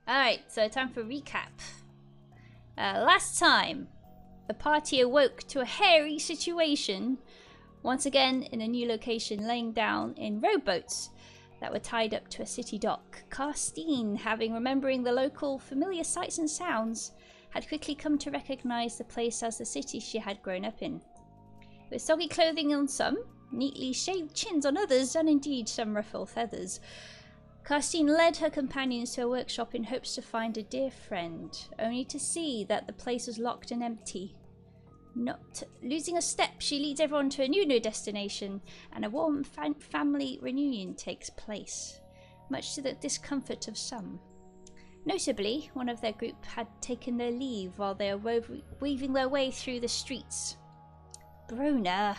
Alright, so time for recap. Last time, the party awoke to a hairy situation, once again in a new location, laying down in rowboats that were tied up to a city dock. Karstine, remembering the local familiar sights and sounds, had quickly come to recognise the place as the city she had grown up in. With soggy clothing on some, neatly shaved chins on others, and indeed some ruffled feathers, Karstine led her companions to a workshop in hopes to find a dear friend, only to see that the place was locked and empty. Not losing a step, she leads everyone to a new destination, and a warm family reunion takes place, much to the discomfort of some. Notably, one of their group had taken their leave while they were weaving their way through the streets. Brona,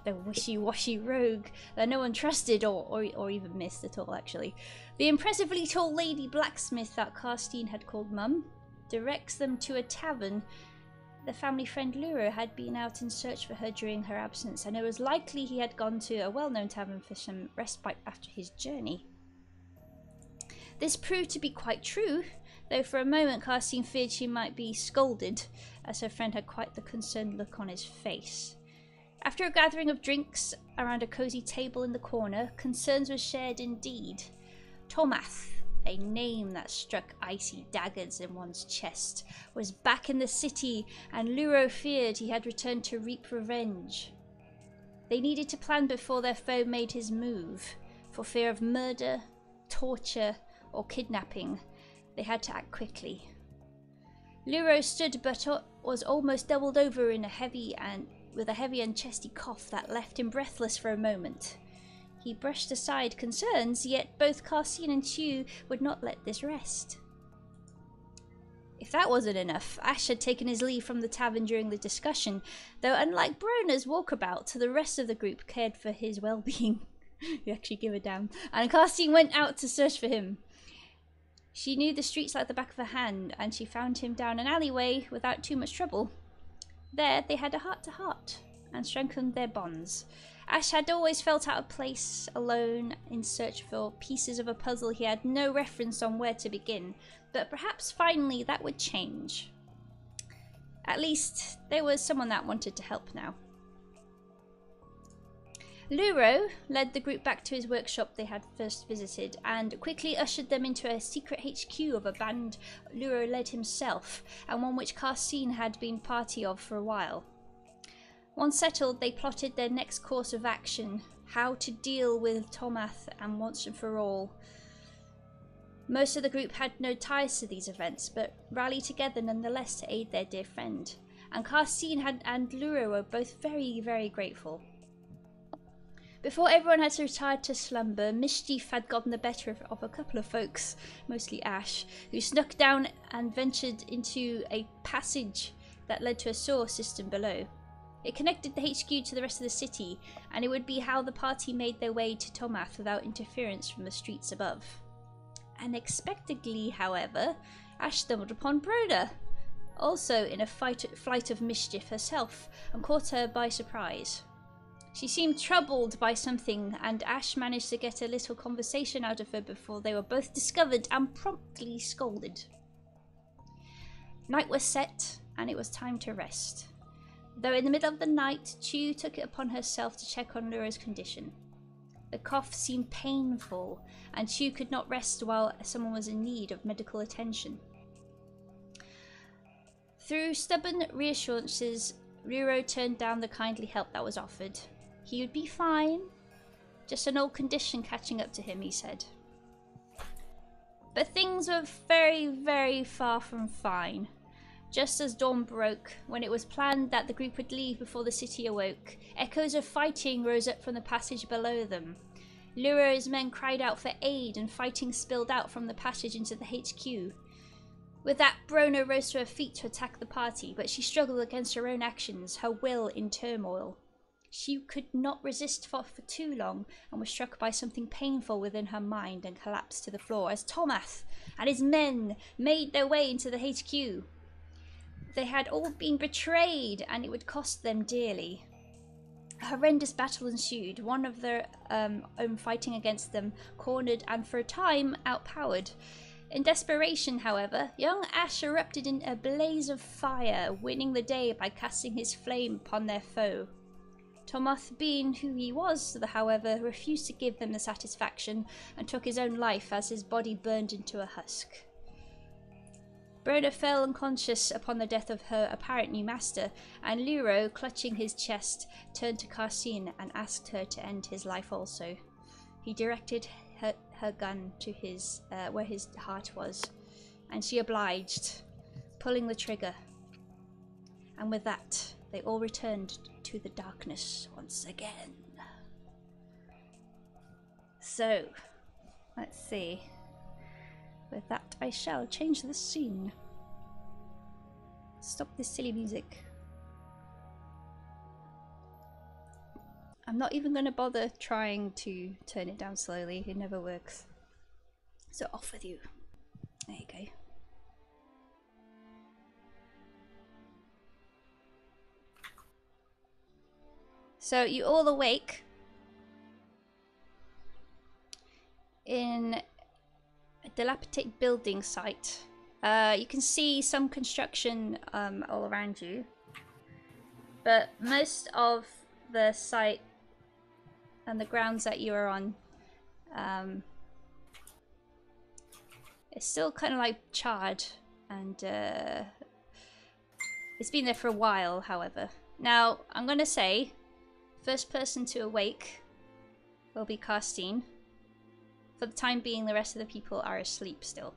the wishy-washy rogue that no one trusted or even missed at all, actually. The impressively tall lady blacksmith that Karstine had called Mum directs them to a tavern. The family friend Luro had been out in search for her during her absence, and it was likely he had gone to a well-known tavern for some respite after his journey. This proved to be quite true, though for a moment Karstine feared she might be scolded, as her friend had quite the concerned look on his face. After a gathering of drinks around a cosy table in the corner, concerns were shared indeed. Tomath, a name that struck icy daggers in one's chest, was back in the city, and Luro feared he had returned to reap revenge. They needed to plan before their foe made his move. For fear of murder, torture, or kidnapping, they had to act quickly. Luro stood but was almost doubled over in with a heavy and chesty cough that left him breathless for a moment. He brushed aside concerns, yet both Karstine and Chu would not let this rest. If that wasn't enough, Ash had taken his leave from the tavern during the discussion, though unlike Brona's walkabout, the rest of the group cared for his well-being. You actually give a damn. And Karstine went out to search for him. She knew the streets like the back of her hand, and she found him down an alleyway without too much trouble. There, they had a heart-to-heart and strengthened their bonds. Ash had always felt out of place, alone, in search for pieces of a puzzle he had no reference on where to begin, but perhaps finally that would change. At least, there was someone that wanted to help now. Luro led the group back to his workshop they had first visited, and quickly ushered them into a secret HQ of a band Luro led himself, and one which Karstine had been party of for a while. Once settled, they plotted their next course of action, how to deal with Tomath and once and for all. Most of the group had no ties to these events, but rallied together nonetheless to aid their dear friend, and Karstine and Luro were both very, very grateful. Before everyone had retired to slumber, mischief had gotten the better of a couple of folks, mostly Ash, who snuck down and ventured into a passage that led to a sewer system below. It connected the HQ to the rest of the city, and it would be how the party made their way to Tomath without interference from the streets above. Unexpectedly, however, Ash stumbled upon Broda, also in a flight of mischief herself, and caught her by surprise. She seemed troubled by something, and Ash managed to get a little conversation out of her before they were both discovered and promptly scolded. Night was set, and it was time to rest. Though in the middle of the night, Chu took it upon herself to check on Luro's condition. The cough seemed painful, and Chu could not rest while someone was in need of medical attention. Through stubborn reassurances, Luro turned down the kindly help that was offered. He would be fine. Just an old condition catching up to him, he said. But things were very, very far from fine. Just as dawn broke, when it was planned that the group would leave before the city awoke, echoes of fighting rose up from the passage below them. Luro's men cried out for aid, and fighting spilled out from the passage into the HQ. With that, Brona rose to her feet to attack the party, but she struggled against her own actions, her will in turmoil. She could not resist for too long, and was struck by something painful within her mind and collapsed to the floor as Tomath and his men made their way into the HQ. They had all been betrayed, and it would cost them dearly. A horrendous battle ensued, one of their own fighting against them, cornered and for a time outpowered. In desperation, however, young Ash erupted in a blaze of fire, winning the day by casting his flame upon their foe. Tomoth, being who he was, however, refused to give them the satisfaction and took his own life as his body burned into a husk. Broda fell unconscious upon the death of her apparent new master, and Luro, clutching his chest, turned to Karsine and asked her to end his life also. He directed her gun to his where his heart was, and she obliged, pulling the trigger. And with that, they all returned to the darkness once again. So, let's see. With that, I shall change the scene. Stop this silly music. I'm not even going to bother trying to turn it down slowly. It never works. So off with you. There you go. So you all awake in a dilapidated building site. You can see some construction all around you, but most of the site and the grounds that you are on it's still kind of like charred, and it's been there for a while. However, now I'm gonna say first person to awake will be Karstine. For the time being, the rest of the people are asleep still.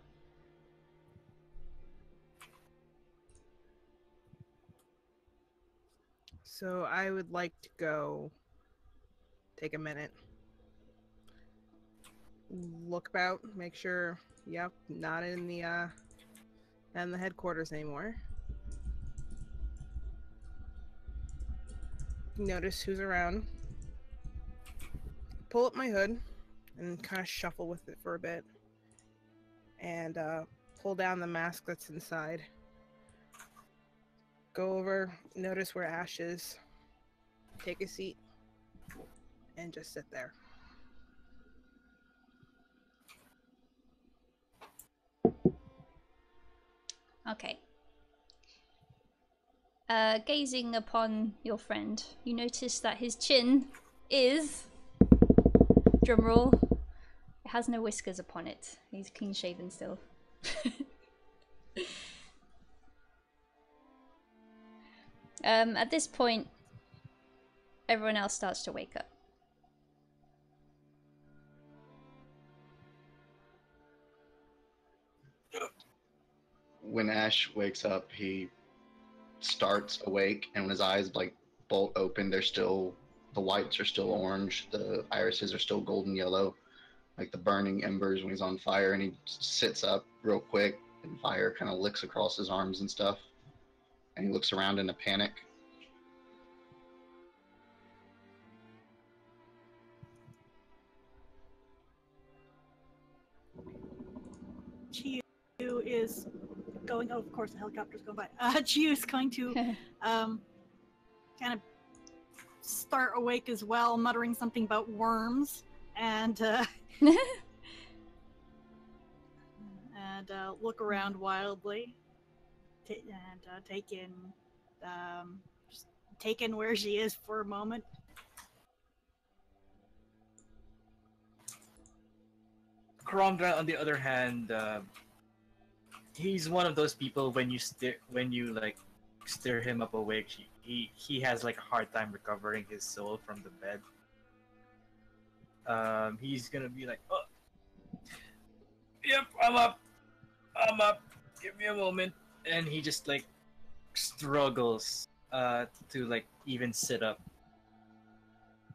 So I would like to go take a minute, look about, make sure, yep, not in the headquarters anymore. Notice who's around. Pull up my hood and kind of shuffle with it for a bit. And pull down the mask that's inside. Go over, notice where Ash is. Take a seat. And just sit there. Okay. Gazing upon your friend, you notice that his chin is, drumroll, it has no whiskers upon it. He's clean shaven still. At this point, everyone else starts to wake up. When Ash wakes up, he starts awake, and when his eyes like bolt open, they're still, the whites are still orange, the irises are still golden yellow, like the burning embers when he's on fire. And he sits up real quick, and fire kind of licks across his arms and stuff, and he looks around in a panic. Chiyu is going, oh, of course, the helicopter's going by. Chiyu is going to kind of start awake as well, muttering something about worms, and look around wildly, and take in where she is for a moment. Cromdra, on the other hand, he's one of those people when you stir him up awake, he has like a hard time recovering his soul from the bed. He's gonna be like, oh, yep, I'm up, give me a moment, and he just like struggles to like even sit up,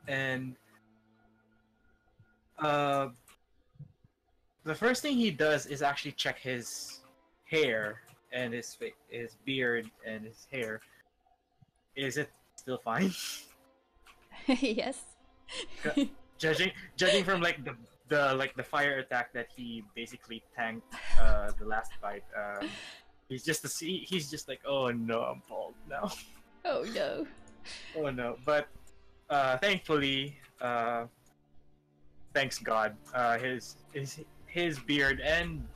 and the first thing he does is actually check his hair and his beard and his hair. Is it still fine? Yes. Judging from like the fire attack that he basically tanked the last fight, he's just like, oh no, I'm bald now. Oh no. Oh no. But thankfully, thanks God, his beard and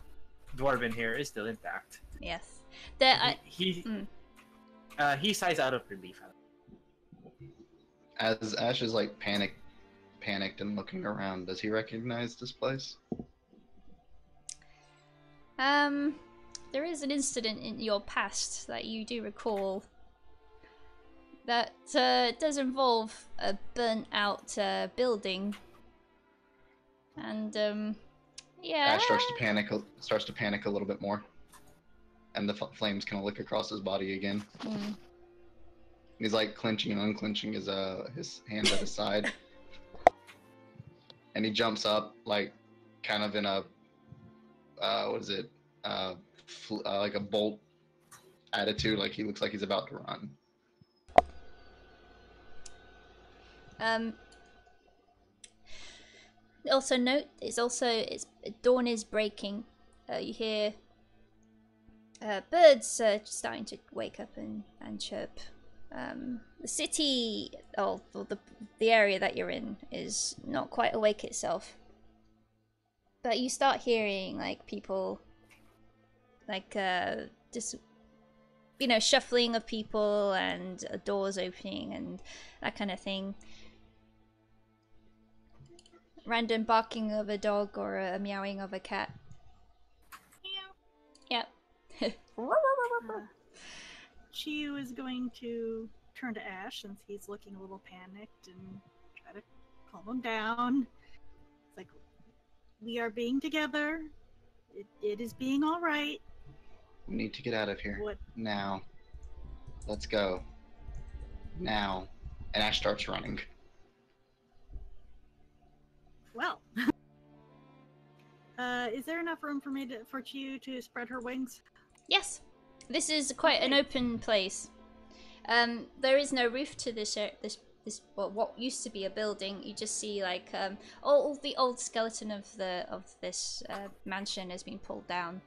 dwarven hair is still intact. Yes. There. He Mm. he sighs out of relief. As Ash is like panicked and looking around, does he recognize this place? There is an incident in your past that you do recall that does involve a burnt-out building, and yeah. Ash starts to panic a little bit more, and the flames kind of lick across his body again. Mm. He's like clenching and unclenching his hands at his side, and he jumps up like kind of in a what is it? Like a bolt attitude, like he looks like he's about to run. Also note, it's dawn is breaking. You hear birds starting to wake up and chirp. The city, the area that you're in, is not quite awake itself. But you start hearing like people, like just shuffling of people and doors opening and that kind of thing. Random barking of a dog or a meowing of a cat. Yep. Chiyu is going to turn to Ash since he's looking a little panicked and try to calm him down. It's like, we are being together. It is being all right. We need to get out of here. What? Now. Let's go. Now. And Ash starts running. Well. Is there enough room for for Chiyu to spread her wings? Yes. This is quite an open place. There is no roof to this what used to be a building. You just see like all the old skeleton of this mansion has been pulled down,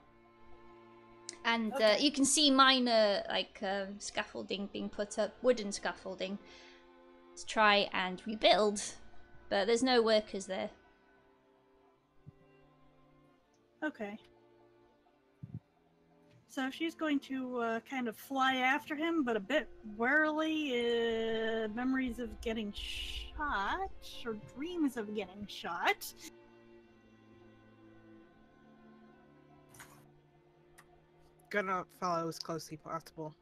and you can see minor like scaffolding being put up, wooden scaffolding, to try and rebuild, but there's no workers there. Okay. So she's going to kind of fly after him, but a bit warily. Memories of getting shot, or dreams of getting shot. Gonna follow as closely possible.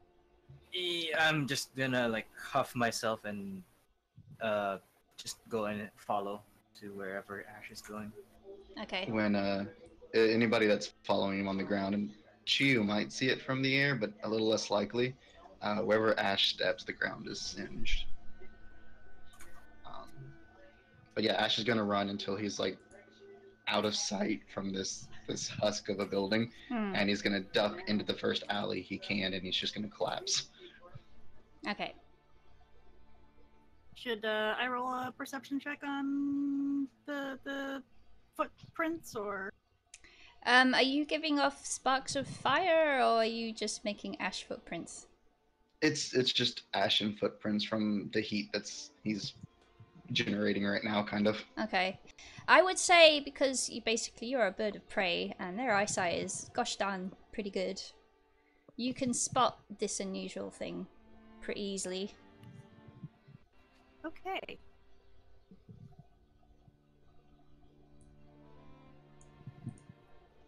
I'm just gonna like huff myself and just go and follow to wherever Ash is going. Okay. When anybody that's following him on the ground, and Chiyu might see it from the air, but a little less likely. Wherever Ash steps, the ground is singed. But yeah, Ash is gonna run until he's like out of sight from this husk of a building, and he's gonna duck into the first alley he can, and he's just gonna collapse. Okay. Should I roll a perception check on the footprints, or? Are you giving off sparks of fire, or are you just making ash footprints? It's just ash and footprints from the heat he's generating right now, kind of. Okay. I would say, because you're a bird of prey, and their eyesight is gosh darn pretty good, you can spot this unusual thing pretty easily. Okay.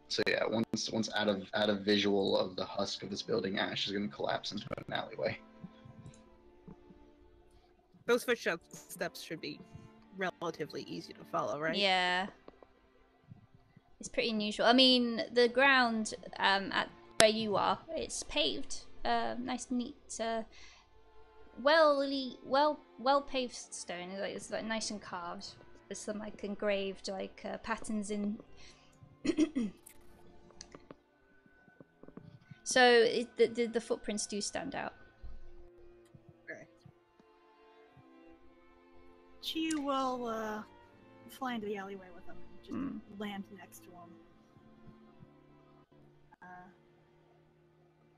So yeah, once out of visual of the husk of this building, Ash is gonna collapse into an alleyway. Those footsteps should be relatively easy to follow, right? Yeah. It's pretty unusual. I mean, the ground at where you are, it's paved. Nice, neat, well paved stone. It's like nice and carved. There's some like engraved like patterns in. So the footprints do stand out. Okay. Chiyu will fly into the alleyway with him and just land next to him.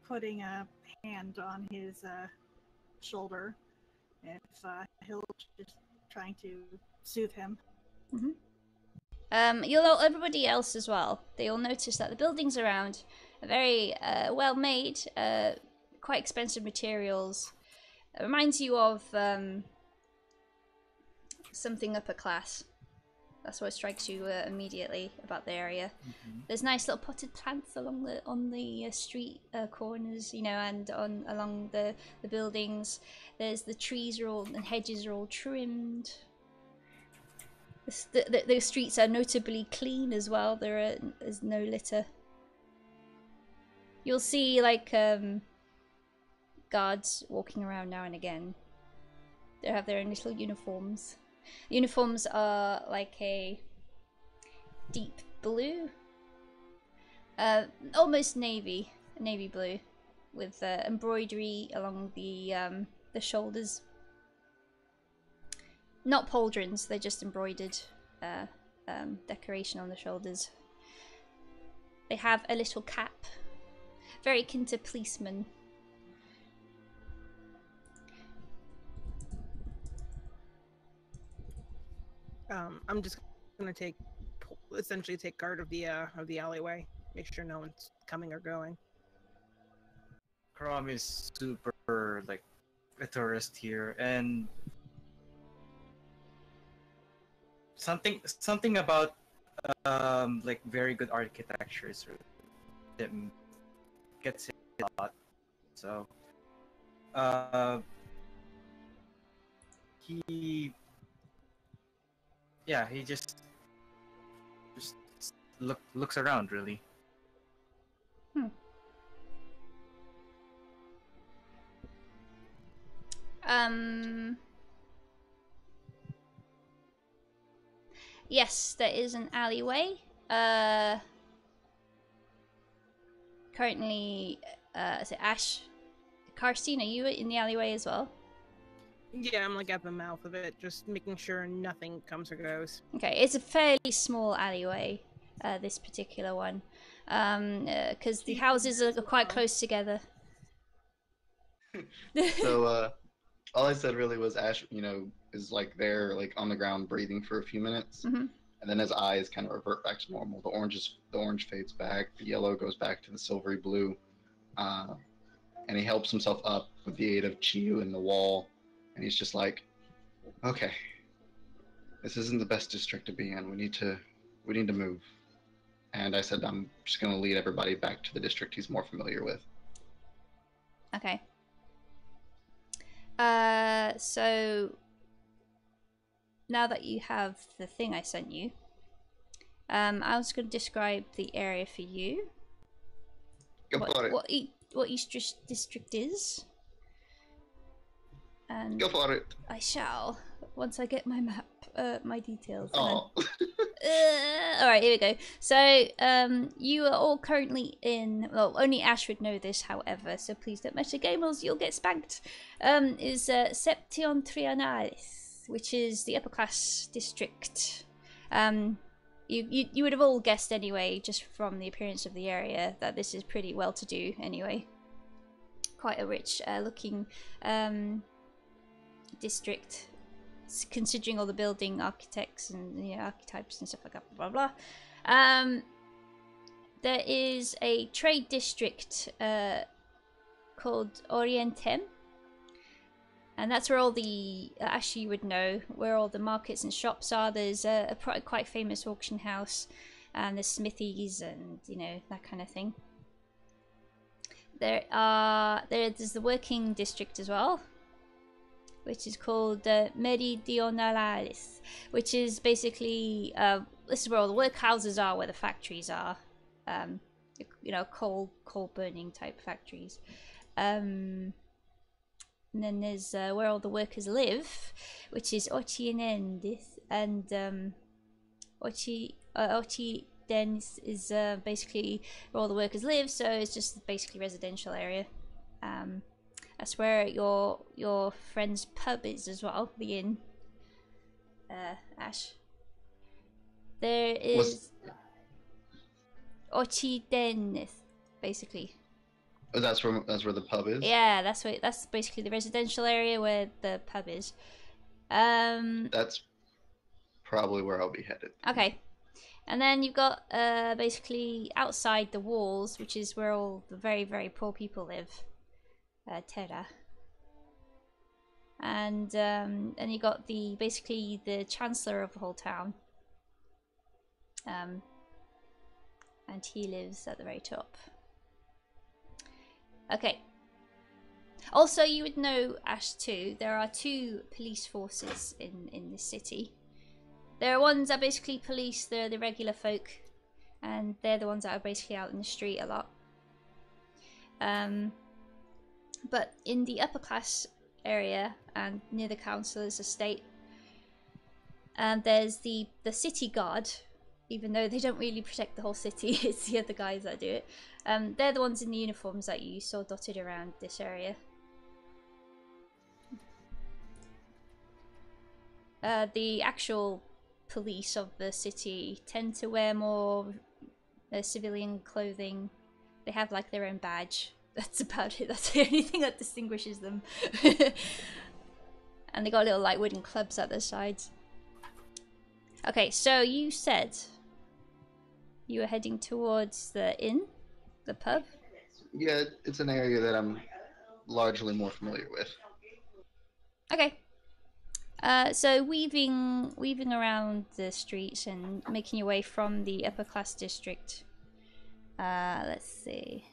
Putting a hand on his shoulder, if he'll just trying to soothe him. Everybody else as well. They all notice that the buildings around are very well made, quite expensive materials. It reminds you of something upper class. That's what strikes you immediately about the area. There's nice little potted plants along the street corners, you know, and along the buildings. There's the trees and hedges are all trimmed. The streets are notably clean as well. There's no litter. You'll see like guards walking around now and again. They have their own little uniforms. Uniforms are like a deep blue, almost navy blue, with embroidery along the shoulders. Not pauldrons, they're just embroidered decoration on the shoulders. They have a little cap, very akin to policemen. I'm just gonna essentially take guard of the alleyway, make sure no one's coming or going. Crom is super like a tourist here, and something about like very good architecture is that gets it a lot. So he just looks around really. Yes, there is an alleyway. Currently, is it Ash? Karstine, are you in the alleyway as well? Yeah, I'm like at the mouth of it, just making sure nothing comes or goes. Okay, it's a fairly small alleyway, this particular one, because the houses are quite close together. So all I said really was Ash, you know, is like there, like on the ground, breathing for a few minutes, and then his eyes kind of revert back to normal. The orange fades back, the yellow goes back to the silvery blue, and he helps himself up with the aid of Chiyu and the wall, and he's just like, okay, this isn't the best district to be in. We need to move. And I said I'm just gonna lead everybody back to the district he's more familiar with. Okay. So now that you have the thing I sent you, I was going to describe the area for you. What each district is. And Go for it. I shall, once I get my map, my details. Oh. Alright, here we go. So, you are all currently in, well, only Ash would know this, however, so please don't mess the game or you'll get spanked. Is Septentrionalis, which is the upper class district. You would have all guessed anyway, just from the appearance of the area, that this is pretty well to do anyway. Quite a rich looking district, considering all the building architects and, you know, archetypes and stuff like that, blah blah blah. There is a trade district called Orientem, and that's where all the actually you would know where all the markets and shops are. There's a quite famous auction house, and there's smithies and, you know, that kind of thing. There's the working district as well, which is called Meridionalalis, which is basically this is where all the workhouses are, where the factories are, you know, coal burning type factories. And then there's where all the workers live, which is Ochienendis, and Ochidens is basically where all the workers live, so it's just basically residential area. That's where your friend's pub is as well, the inn. Ash. There is Ochidennis, basically. Oh, that's where the pub is? Yeah, that's basically the residential area where the pub is. That's probably where I'll be headed. Okay. And then you've got basically outside the walls, which is where all the very, very poor people live. Terra. And you got the basically the chancellor of the whole town. And he lives at the very top. Okay. Also, you would know, Ash, too, there are two police forces in this city. There are ones that basically police the regular folk, and they're the ones that are basically out in the street a lot. But in the upper class area and near the councillor's estate, there's the city guard, even though they don't really protect the whole city, it's the other guys that do it. They're the ones in the uniforms that you saw dotted around this area. The actual police of the city tend to wear more civilian clothing. They have like their own badge. That's about it. That's the only thing that distinguishes them. And they got little like wooden clubs at their sides. Okay, so you said you were heading towards the inn, the pub? Yeah, it's an area that I'm largely more familiar with. Okay. So weaving around the streets and making your way from the upper class district. Let's see.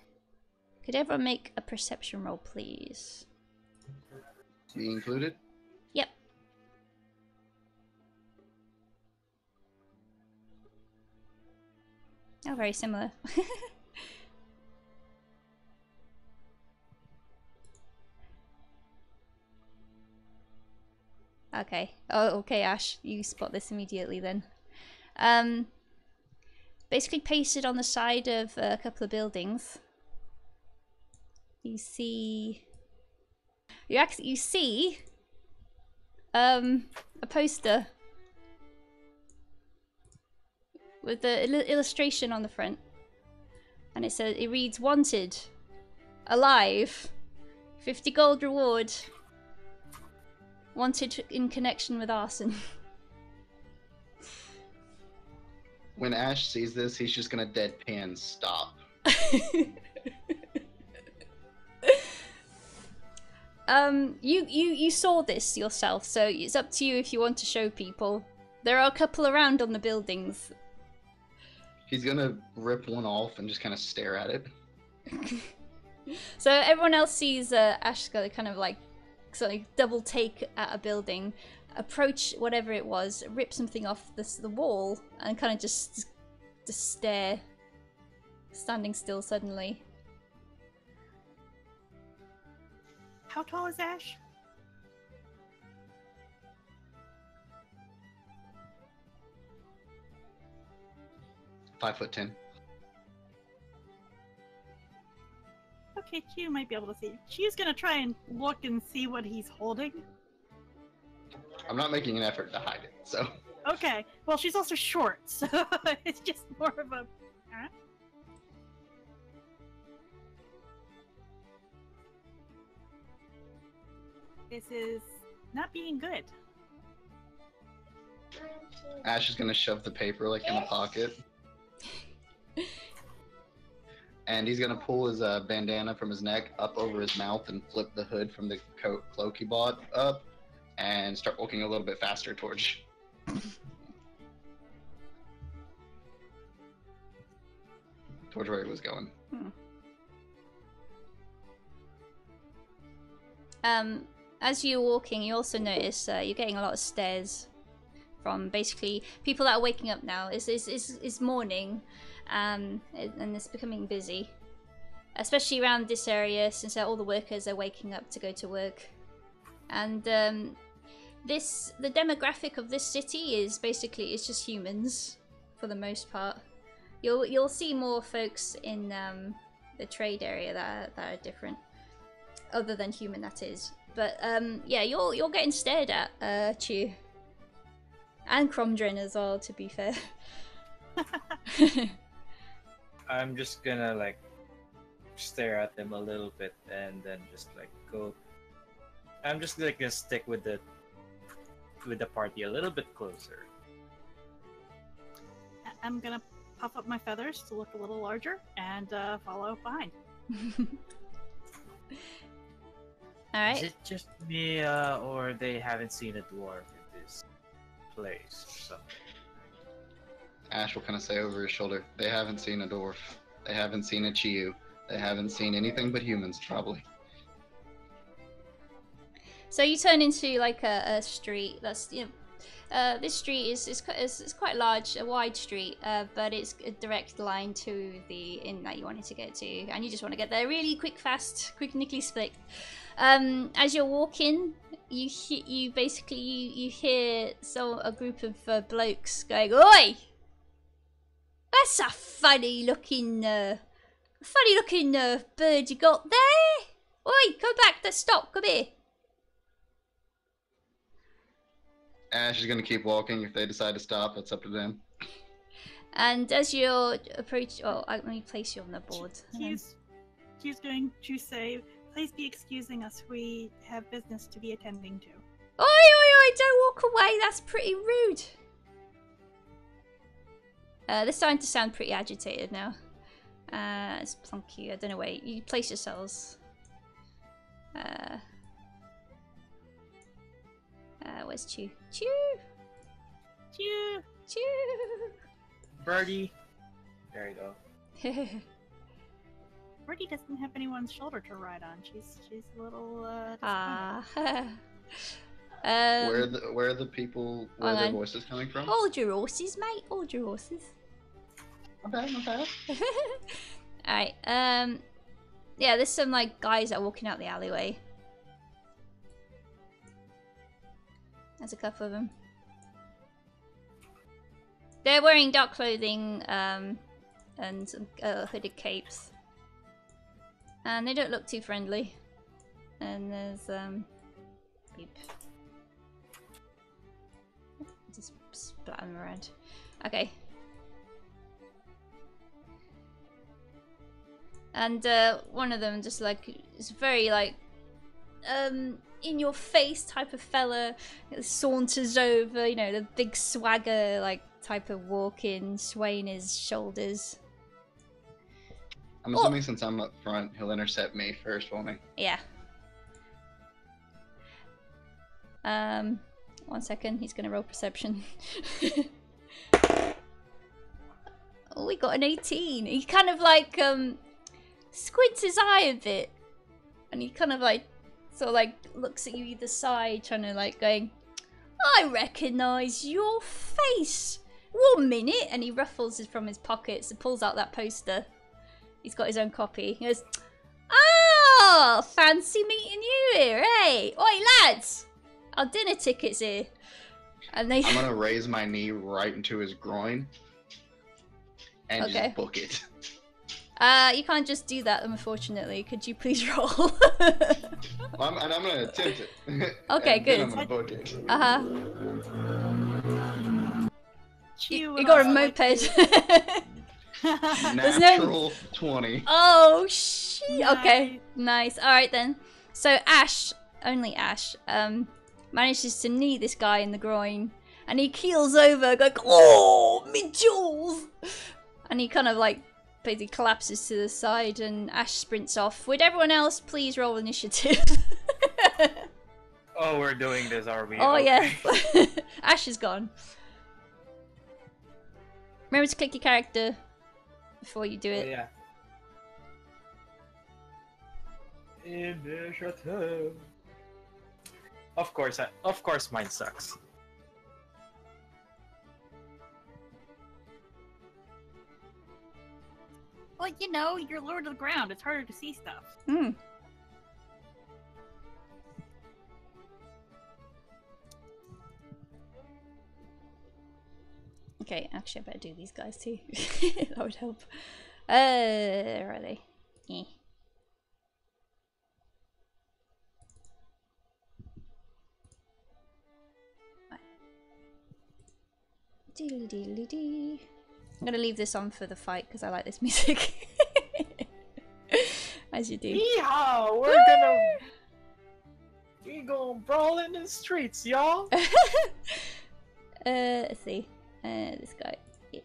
Could everyone make a perception roll, please? Me included? Yep. Oh, very similar. Okay. Oh, okay, Ash. You spot this immediately then. Basically pasted on the side of a couple of buildings. You see... You see... a poster. With the illustration on the front. And it reads, "Wanted. Alive. 50 gold reward. Wanted in connection with arson." When Ash sees this, he's just gonna deadpan stop. You saw this yourself, so it's up to you if you want to show people. There are a couple around on the buildings. He's gonna rip one off and just kind of stare at it. So everyone else sees Ash kind of like sort of double take at a building, approach whatever it was, rip something off the wall, and kind of just stare, standing still suddenly. How tall is Ash? Five foot 10. Okay, Q might be able to see. Q's gonna try and look and see what he's holding. I'm not making an effort to hide it, so. Okay, well, she's also short, so it's just more of a... Huh? This is not being good. Ash is gonna shove the paper like in a pocket. And he's gonna pull his bandana from his neck up over his mouth and flip the hood from the cloak he bought up and start walking a little bit faster towards where he was going. As you're walking, you also notice you're getting a lot of stares from basically people that are waking up now. It's morning, and it's becoming busy, especially around this area since all the workers are waking up to go to work. And the demographic of this city is basically it's just humans for the most part. You'll see more folks in the trade area that are different, other than human, that is. But yeah, you're getting stared at, Chew. And Cromdrin as well, to be fair. I'm just gonna like stare at them a little bit and then just like go. I'm just like gonna stick with the party a little bit closer. I'm gonna puff up my feathers to look a little larger and follow behind. Alright. Is it just me, or they haven't seen a dwarf in this place or something? Ash will kind of say over his shoulder, they haven't seen a dwarf. They haven't seen a Chiyu. They haven't seen anything but humans, probably. So you turn into like a street. That's this street is quite large, a wide street, but it's a direct line to the inn that you wanted to get to, and you just want to get there really quick, fast, quick, nickly slick. As you're walking, you hear a group of blokes going, "Oi! That's a funny looking bird you got there. Oi, come back! Stop! Come here." Ash is going to keep walking. If they decide to stop, it's up to them. And as you're approaching, let me place you on the board. She's going to say, "Please be excusing us. We have business to be attending to." Oi, oi, oi! Don't walk away. That's pretty rude. They're starting to sound pretty agitated now. It's plunky. I don't know where you place yourselves. Where's Chew? Chew! Chew! Chew! Birdie. There you go. Birdie doesn't have anyone's shoulder to ride on. She's a little Where are the people? Where are their voices coming from? Hold your horses, mate. Hold your horses. Okay. Alright. Yeah, there's some like guys that are walking out the alleyway. There's a couple of them. They're wearing dark clothing and some hooded capes. And they don't look too friendly. And there's beep. Just splat them around. Okay. And one of them just like is very like in your face type of fella, saunters over, you know, the big swagger like type of walking, swaying his shoulders. I'm assuming since I'm up front, he'll intercept me first, won't he? Yeah. 1 second, he's gonna roll perception. Oh, we got an 18. He kind of like squints his eye a bit, and he kind of like sort of like looks at you either side, trying to like going, "I recognise your face. 1 minute," and he ruffles it from his pockets and pulls out that poster. He's got his own copy. He goes, "Oh, fancy meeting you here, eh? Oi, lads, our dinner tickets here." And they. I'm gonna raise my knee right into his groin and just book it. You can't just do that, unfortunately. Could you please roll? I'm gonna attempt it. Okay, and good. Then I'm gonna book it. You got a moped. Natural 20. Oh, shit. Nice. Okay, nice. Alright then. So Ash, only Ash, manages to knee this guy in the groin. And he keels over, going, "Oh, me jewels!" And he kind of like basically collapses to the side, and Ash sprints off. Would everyone else please roll initiative? Oh, we're doing this, are we? Oh, Okay. yeah. Ash is gone. Remember to click your character before you do it. Yeah. Initiative. Of course mine sucks. Well, you know, you're lower to the ground. It's harder to see stuff. Hmm. Okay, actually I better do these guys too. That would help. Where are they? Eh. Dee-dee-dee-dee-dee. I'm gonna leave this on for the fight because I like this music. As you do. Yeehaw! We gonna brawl in the streets, y'all. Let's see. This guy. Yeah.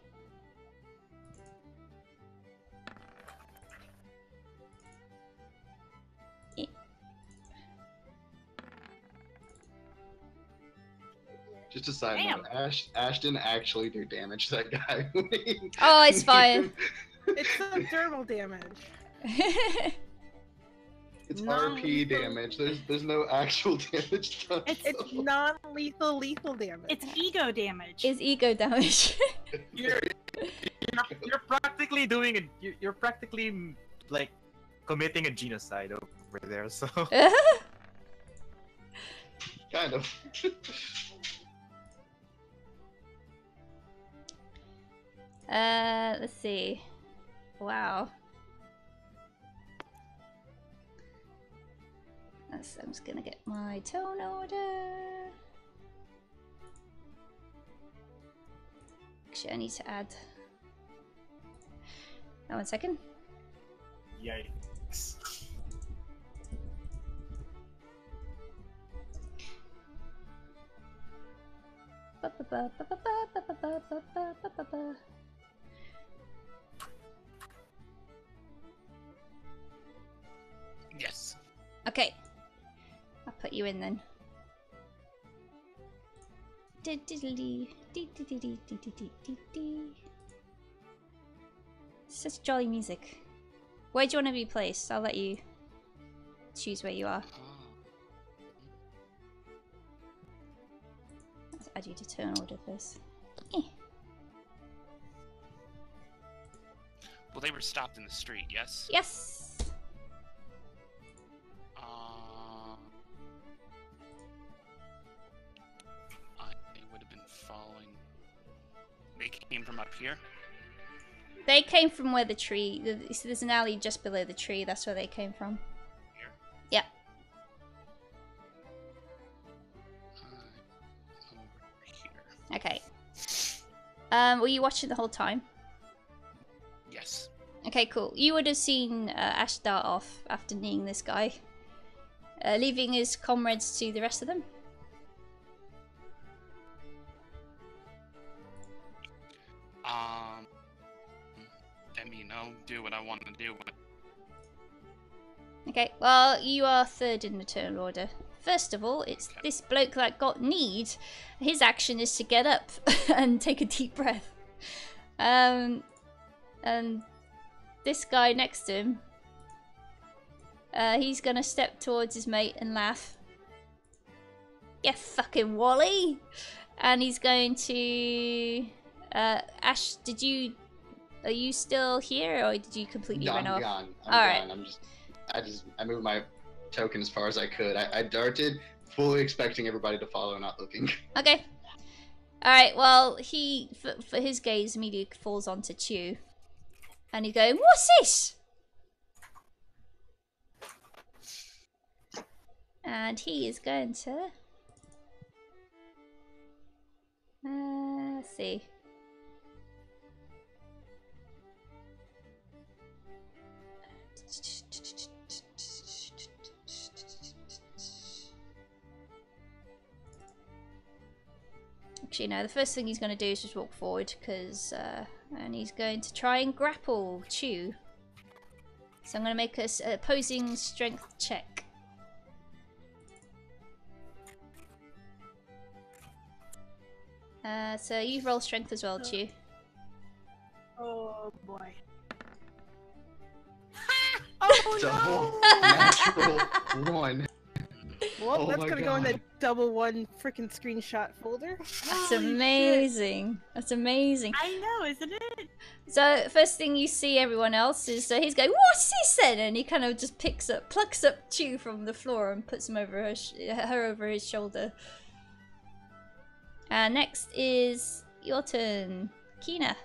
Just a side note, Ash didn't actually do damage to that guy. Oh, it's fine. It's the thermal damage. It's RP Non-lethal. damage. There's no actual damage done. It's non-lethal lethal damage. It's ego damage. Is ego damage. You're practically doing it. You're practically like committing a genocide over there. So Kind of. Let's see. Wow. I'm just gonna get my tone order. Actually, I need to add. Oh, 1 second. yikes. Yes. Okay. I'll put you in then. Such jolly music. Where do you want to be placed? I'll let you choose where you are. Let's add you to turn order first. Well, they were stopped in the street, yes? Yes! I would have been following. They came from up here? They came from where the tree... So there's an alley just below the tree. That's where they came from. Here? Yeah. Over here. Okay. Were you watching the whole time? Yes. Okay, cool. You would have seen Ash start off after kneeing this guy, leaving his comrades to the rest of them. I mean, I'll do what I want to do. Okay, well, you are third in the turn order. First of all, it's this bloke that got kneed. His action is to get up and take a deep breath. And this guy next to him, he's gonna step towards his mate and laugh. Yeah, fucking Wally! And he's going to... Ash, are you still here, or did you completely run off? Gone. I'm Alright. gone. I moved my token as far as I could. I darted, fully expecting everybody to follow, not looking. Okay. Alright, well, he, for his gaze, immediately falls onto Chew. And he's going, what's this? And he is going to... let's see. Actually, no, the first thing he's going to do is just walk forward, because, and he's going to try and grapple Chew. So I'm going to make a opposing strength check. So you roll strength as well, Chew. Oh boy. Double natural one. Well, Oh that's my gonna go in the God. double one freaking screenshot folder. That's Holy amazing. That's amazing. shit. I know, isn't it? So first thing you see everyone else is he's going, what's this then? And he kind of just plucks up Chew from the floor and puts him over her over his shoulder. Next is your turn, Kina.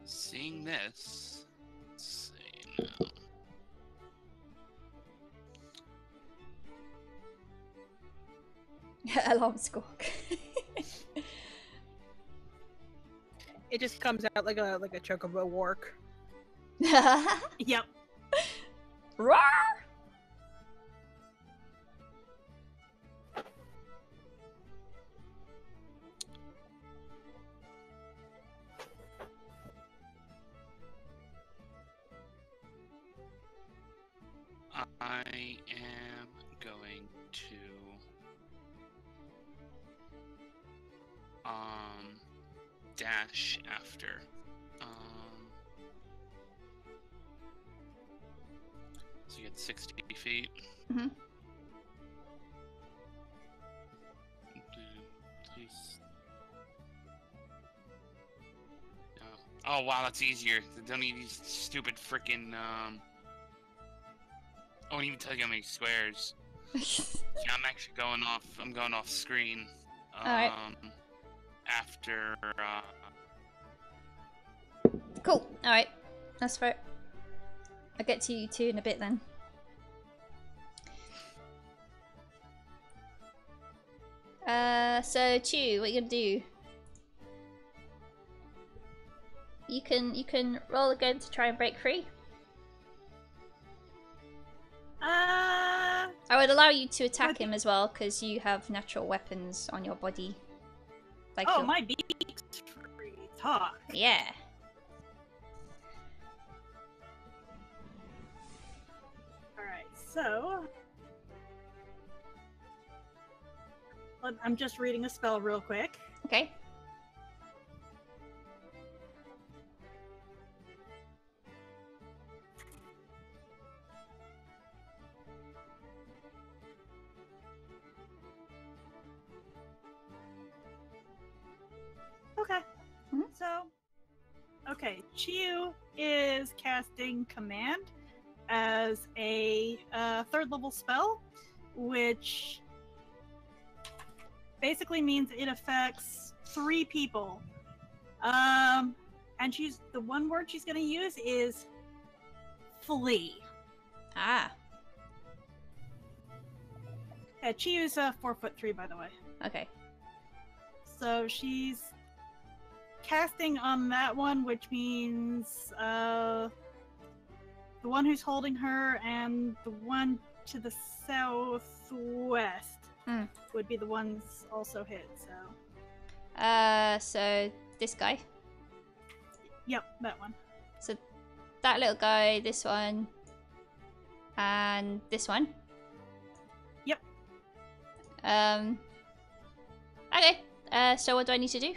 Seeing this, let's see now. Alarm squawk. It just comes out like a chocobo wark. Yep. Roar! dash after. So you get 60 feet. Mhm. Please. Oh wow, that's easier. Don't need these stupid freaking. I won't even tell you how many squares. Yeah, I'm actually going off. I'm going off screen. Alright. After. Cool. Alright. That's fair. I'll get to you two in a bit then. So Chew, what are you gonna do? You can roll again to try and break free. I would allow you to attack him as well, because you have natural weapons on your body. Like Oh, my beak's free. Talk. Yeah. Alright, so... I'm just reading a spell real quick. Okay. Okay. Mhm. So, okay, Chiyu is casting Command as a third level spell, which basically means it affects 3 people. And the one word she's going to use is flee. Ah. Yeah, Chiyu's 4'3", by the way. Okay. So she's casting on that one, which means the one who's holding her and the one to the southwest would be the ones also hit. So this guy. Yep, that one. So that little guy, this one, and this one. Yep. Okay. So what do I need to do?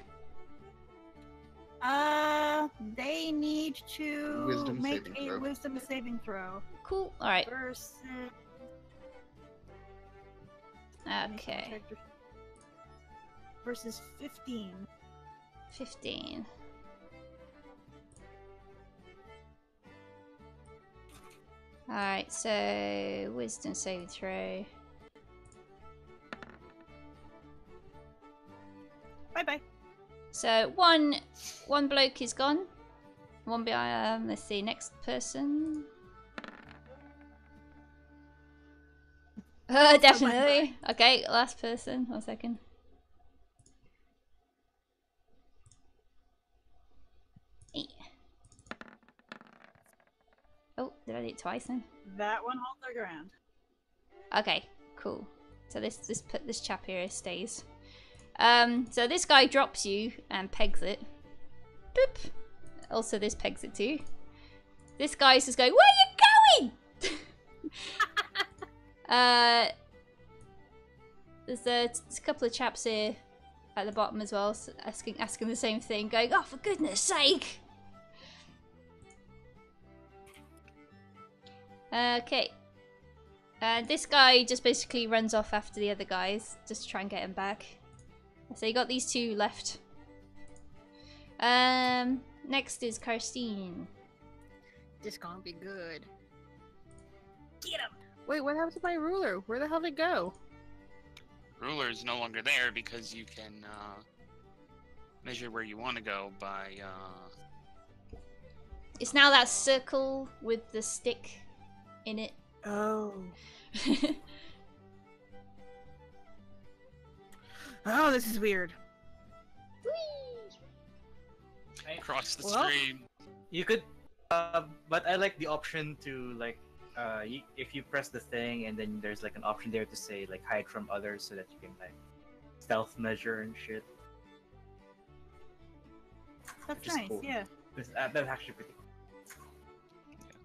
They need to Wisdom make saving a throw. wisdom saving throw. Cool. All right. Versus. Okay. Versus 15. 15. All right. So wisdom saving throw. Bye bye. So one bloke is gone. One behind. Let's see. Next person. Definitely. Okay. Last person. 1 second. Oh, did I do it twice then? That one holds their ground. Okay, cool. So this chap here stays. So this guy drops you and pegs it. Boop. Also, this pegs it too. This guy's just going, "Where are you going?" There's a couple of chaps here at the bottom as well, so asking the same thing, going, "Oh, for goodness sake!" Okay. And this guy just basically runs off after the other guys, just to try and get him back. So you got these two left. Next is Karstine. This gonna be good. Get him! Wait, what happened to my ruler? Where the hell did it go? Ruler is no longer there because you can measure where you want to go by. It's now that circle with the stick in it. Oh. Oh, this is weird. Across the Well- screen. You could, but I like the option to like, if you press the thing and then there's like an option there to say like hide from others so that you can like stealth measure and shit. That's Which is nice, cool. yeah. That's actually pretty cool.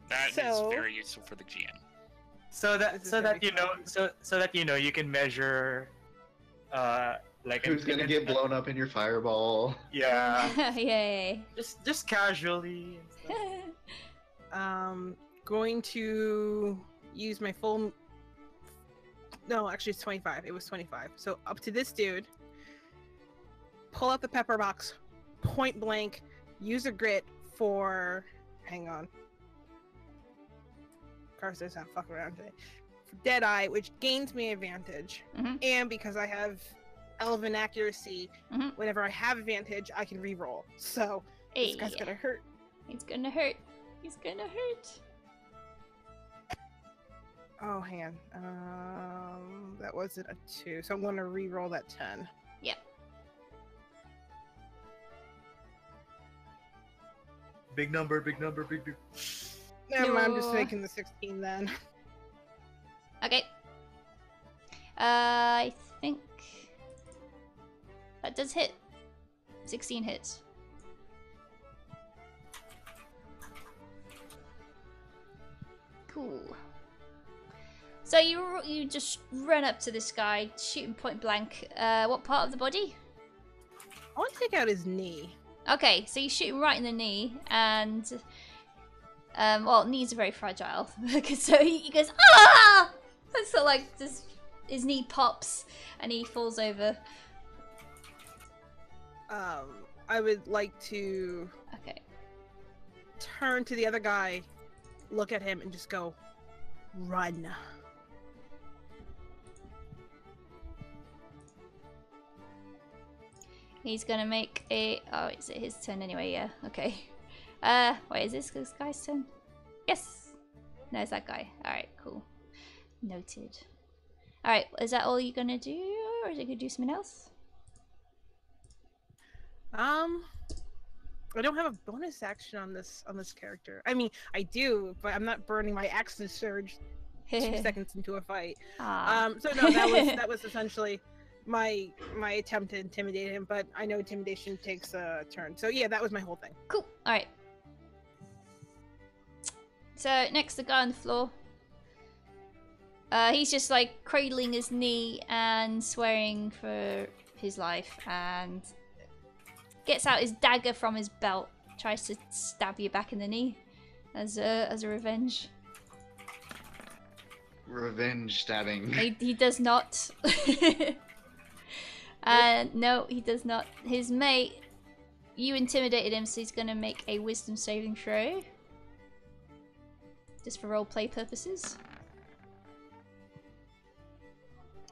That is So- very useful for the GM. So that This is so gonna that be you know fun. so that you know you can measure Like Who's gonna get blown up in your fireball? Yeah, Yay. just casually and stuff. Going to use my full. No, actually, it's 25. It was 25. So up to this dude. Pull out the pepper box, point blank. Use a grit for. Hang on. Carson does not fuck around today. Deadeye, which gains me advantage, and because I have elven accuracy, whenever I have advantage, I can re-roll. So this guy's gonna hurt. It's gonna hurt. He's gonna hurt. Oh, hang on. That wasn't a 2, so I'm gonna re-roll that 10. Yep. Big number, big number, big. Never mind, I'm just making the 16 then. Okay. I think that does hit. 16 hits. Cool. So you just run up to this guy, shoot him point blank. What part of the body? I want to take out his knee. Okay, so you shoot him right in the knee, and well, knees are very fragile. So he goes, ah! So like, just his knee pops, and he falls over. I would like to turn to the other guy, look at him, and just go, run. He's gonna make a. Oh, is it his turn anyway? Yeah. Okay. Wait, is this guy's turn? Yes. No, it's that guy. All right. Cool. Noted. All right. Is that all you're gonna do, or is it gonna do something else? I don't have a bonus action on this character. I mean, I do, but I'm not burning my action surge 2 seconds into a fight. So no, that was essentially my attempt to intimidate him, but I know intimidation takes a turn. So yeah, that was my whole thing. Cool. All right. So next, the guy on the floor. He's just like cradling his knee and swearing for his life, and gets out his dagger from his belt, tries to stab you back in the knee as a revenge. Revenge stabbing. He does not. No, he does not. His mate, you intimidated him, so he's gonna make a wisdom saving throw. Just for roleplay purposes.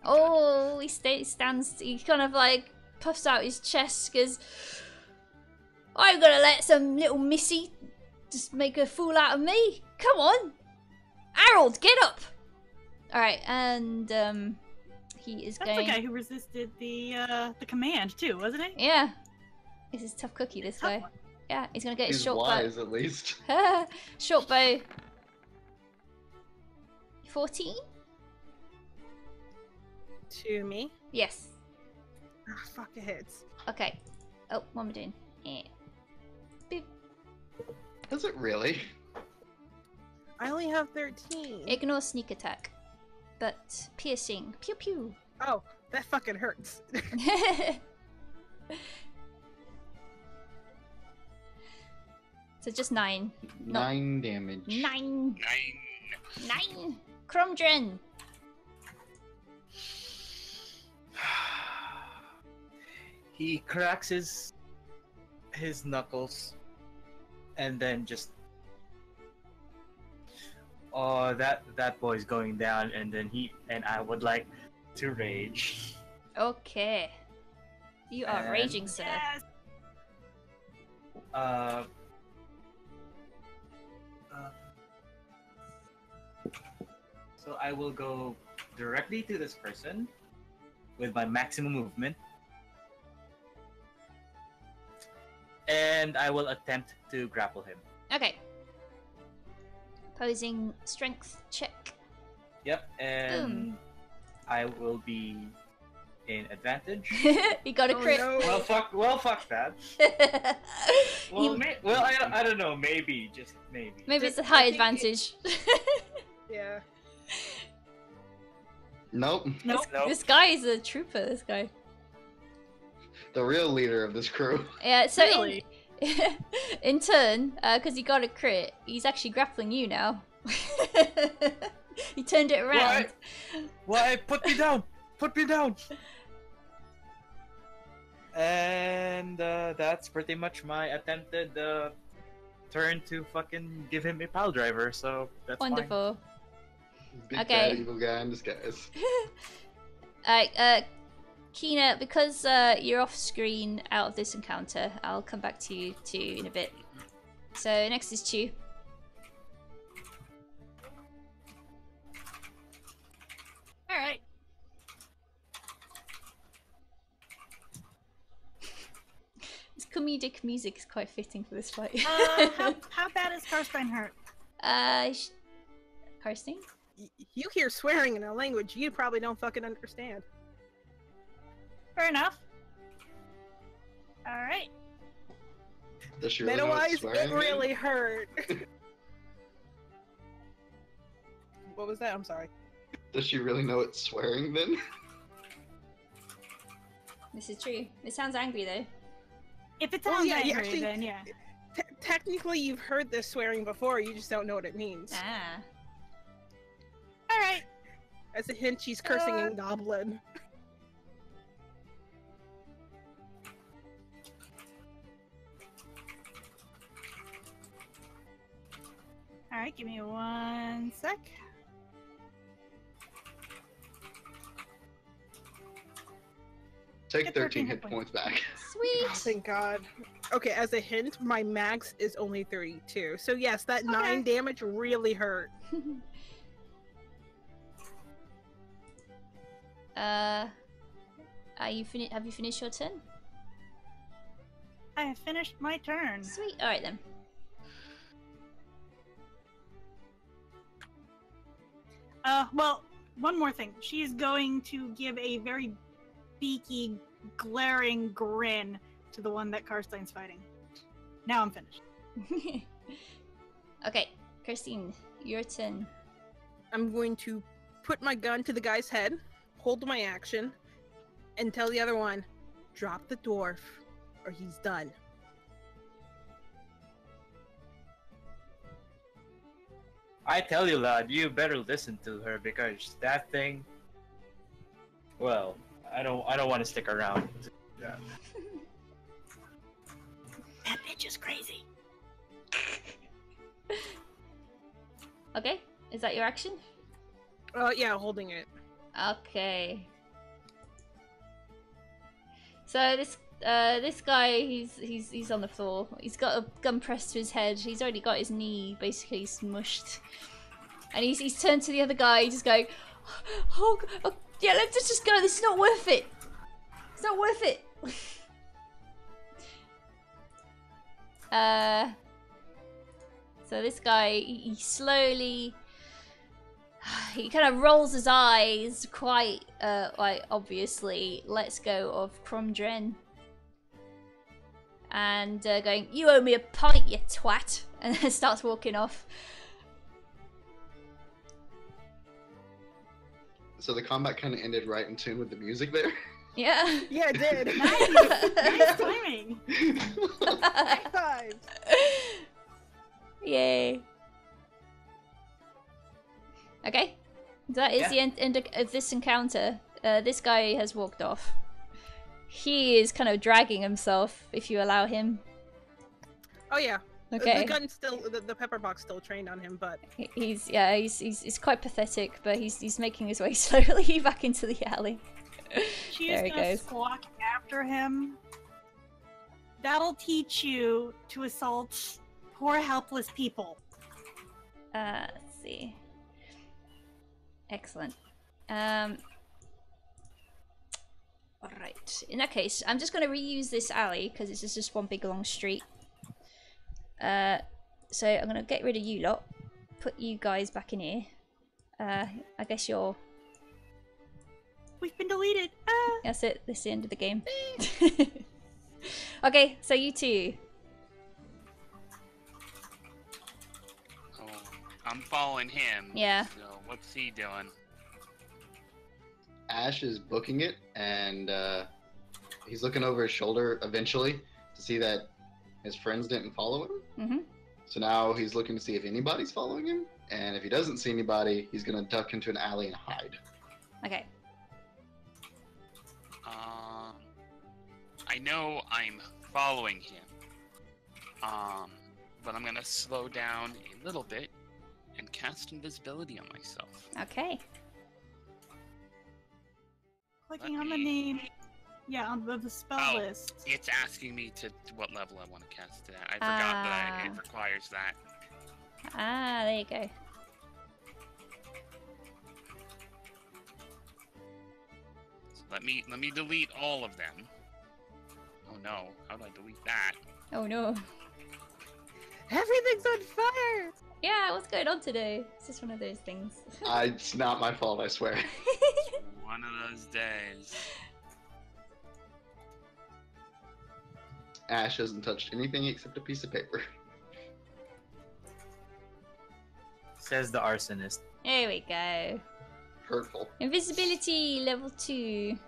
Oh, he stands, he kind of like puffs out his chest, because I'm gonna let some little missy just make a fool out of me. Come on, Harold, get up. All right, and he is That's the guy who resisted the command too, wasn't it? Yeah, this is tough cookie. This guy. One. Yeah, he's gonna get his He's short wise, at least. bow. Short bow. 14. To me. Yes. Oh, fuck, it hits. Okay. Oh, what am I doing? Boop. Does it really? I only have 13. Ignore sneak attack, but piercing. Pew pew. Oh, that fucking hurts. So just 9. 9 damage. 9. 9. Crumdren. He cracks his knuckles, and then just that boy's going down, and then I would like to rage. Okay. You are And- raging, sir. Yes. So I will go directly to this person with my maximum movement, and I will attempt to grapple him. Okay. Posing strength check. Yep, and Boom. I will be in advantage. He got a crit. Oh, no. Well, fuck that. Well, I don't know. Maybe, just maybe. Maybe it's a I high think advantage. Yeah. Nope. Nope. This guy is a trooper, this guy. The real leader of this crew. Yeah, so Really? in turn, because he got a crit, he's actually grappling you now. He turned it around. Why? Put me down! Put me down! And that's pretty much my attempted turn to fucking give him a pile driver, so that's Wonderful. Big Okay. bad evil guy in disguise. Alright, Kina, because you're off screen out of this encounter, I'll come back to you two in a bit. So next is Chu. Alright. This comedic music is quite fitting for this fight. How bad is Karstein hurt? Karstein? You hear swearing in a language you probably don't fucking understand. Fair enough. Alright. Does she really know what Meta-wise, swearing it means? really hurt. What was that? I'm sorry. Does she really know what swearing then? This is true. It sounds angry though. If it Well, sounds yeah, you angry, actually- then yeah. Technically, you've heard this swearing before, you just don't know what it means. Ah. Alright. As a hint, she's cursing in Goblin. Alright, give me 1 sec. Take Get 13 hit points back. Sweet! Oh, thank God. Okay, as a hint, my max is only 32. So yes, that 9 damage really hurt. Have you finished your turn? I have finished my turn. Sweet. Alright then. Well, one more thing. She's going to give a very beaky, glaring grin to the one that Karstein's fighting. Now I'm finished. Okay, Christine, your turn. I'm going to put my gun to the guy's head, hold my action, and tell the other one, drop the dwarf, or he's done. I tell you, lad, you better listen to her because that thing. Well, I don't want to stick around. Yeah. That bitch is crazy. Okay, is that your action? Yeah, holding it. Okay. So this guy, he's on the floor. He's got a gun pressed to his head. He's already got his knee basically smushed, and he's turned to the other guy, just going, "Oh, yeah, let's just go. This is not worth it. It's not worth it." So this guy, he slowly. He kind of rolls his eyes quite, like, obviously, lets go of Crumdren. And going, "You owe me a pint, you twat," and then starts walking off. So the combat kind of ended right in tune with the music there. Yeah. Yeah, it did. Nice timing. High fives. Yay. Okay. That is the end of this encounter. This guy has walked off. He is kind of dragging himself, if you allow him. Oh yeah. Okay. The gun still, the pepper box still trained on him, but He's quite pathetic, but he's making his way slowly back into the alley. She There is he gonna goes. squawk after him. That'll teach you to assault poor helpless people. Let's see. Excellent. Alright. In that case, I'm just going to reuse this alley because it's just one big long street. So I'm going to get rid of you lot. Put you guys back in here. I guess you're... We've been deleted. Ah. That's it. This is the end of the game. Okay, so you two. Oh, I'm following him. Yeah. So what's he doing? Ash is booking it, and he's looking over his shoulder eventually to see that his friends didn't follow him. Mm-hmm. So now he's looking to see if anybody's following him, and if he doesn't see anybody, he's gonna duck into an alley and hide. Okay. I know I'm following him. But I'm gonna slow down a little bit and cast invisibility on myself. Okay. Clicking on the name. Yeah, on the spell list. It's asking me to what level I want to cast it at. I forgot that it requires that. Ah, there you go. So let me delete all of them. Oh no, how do I delete that? Oh no. Everything's on fire! Yeah, what's going on today? It's just one of those things. It's not my fault, I swear. One of those days. Ash hasn't touched anything except a piece of paper. Says the arsonist. There we go. Hurtful. Invisibility level 2.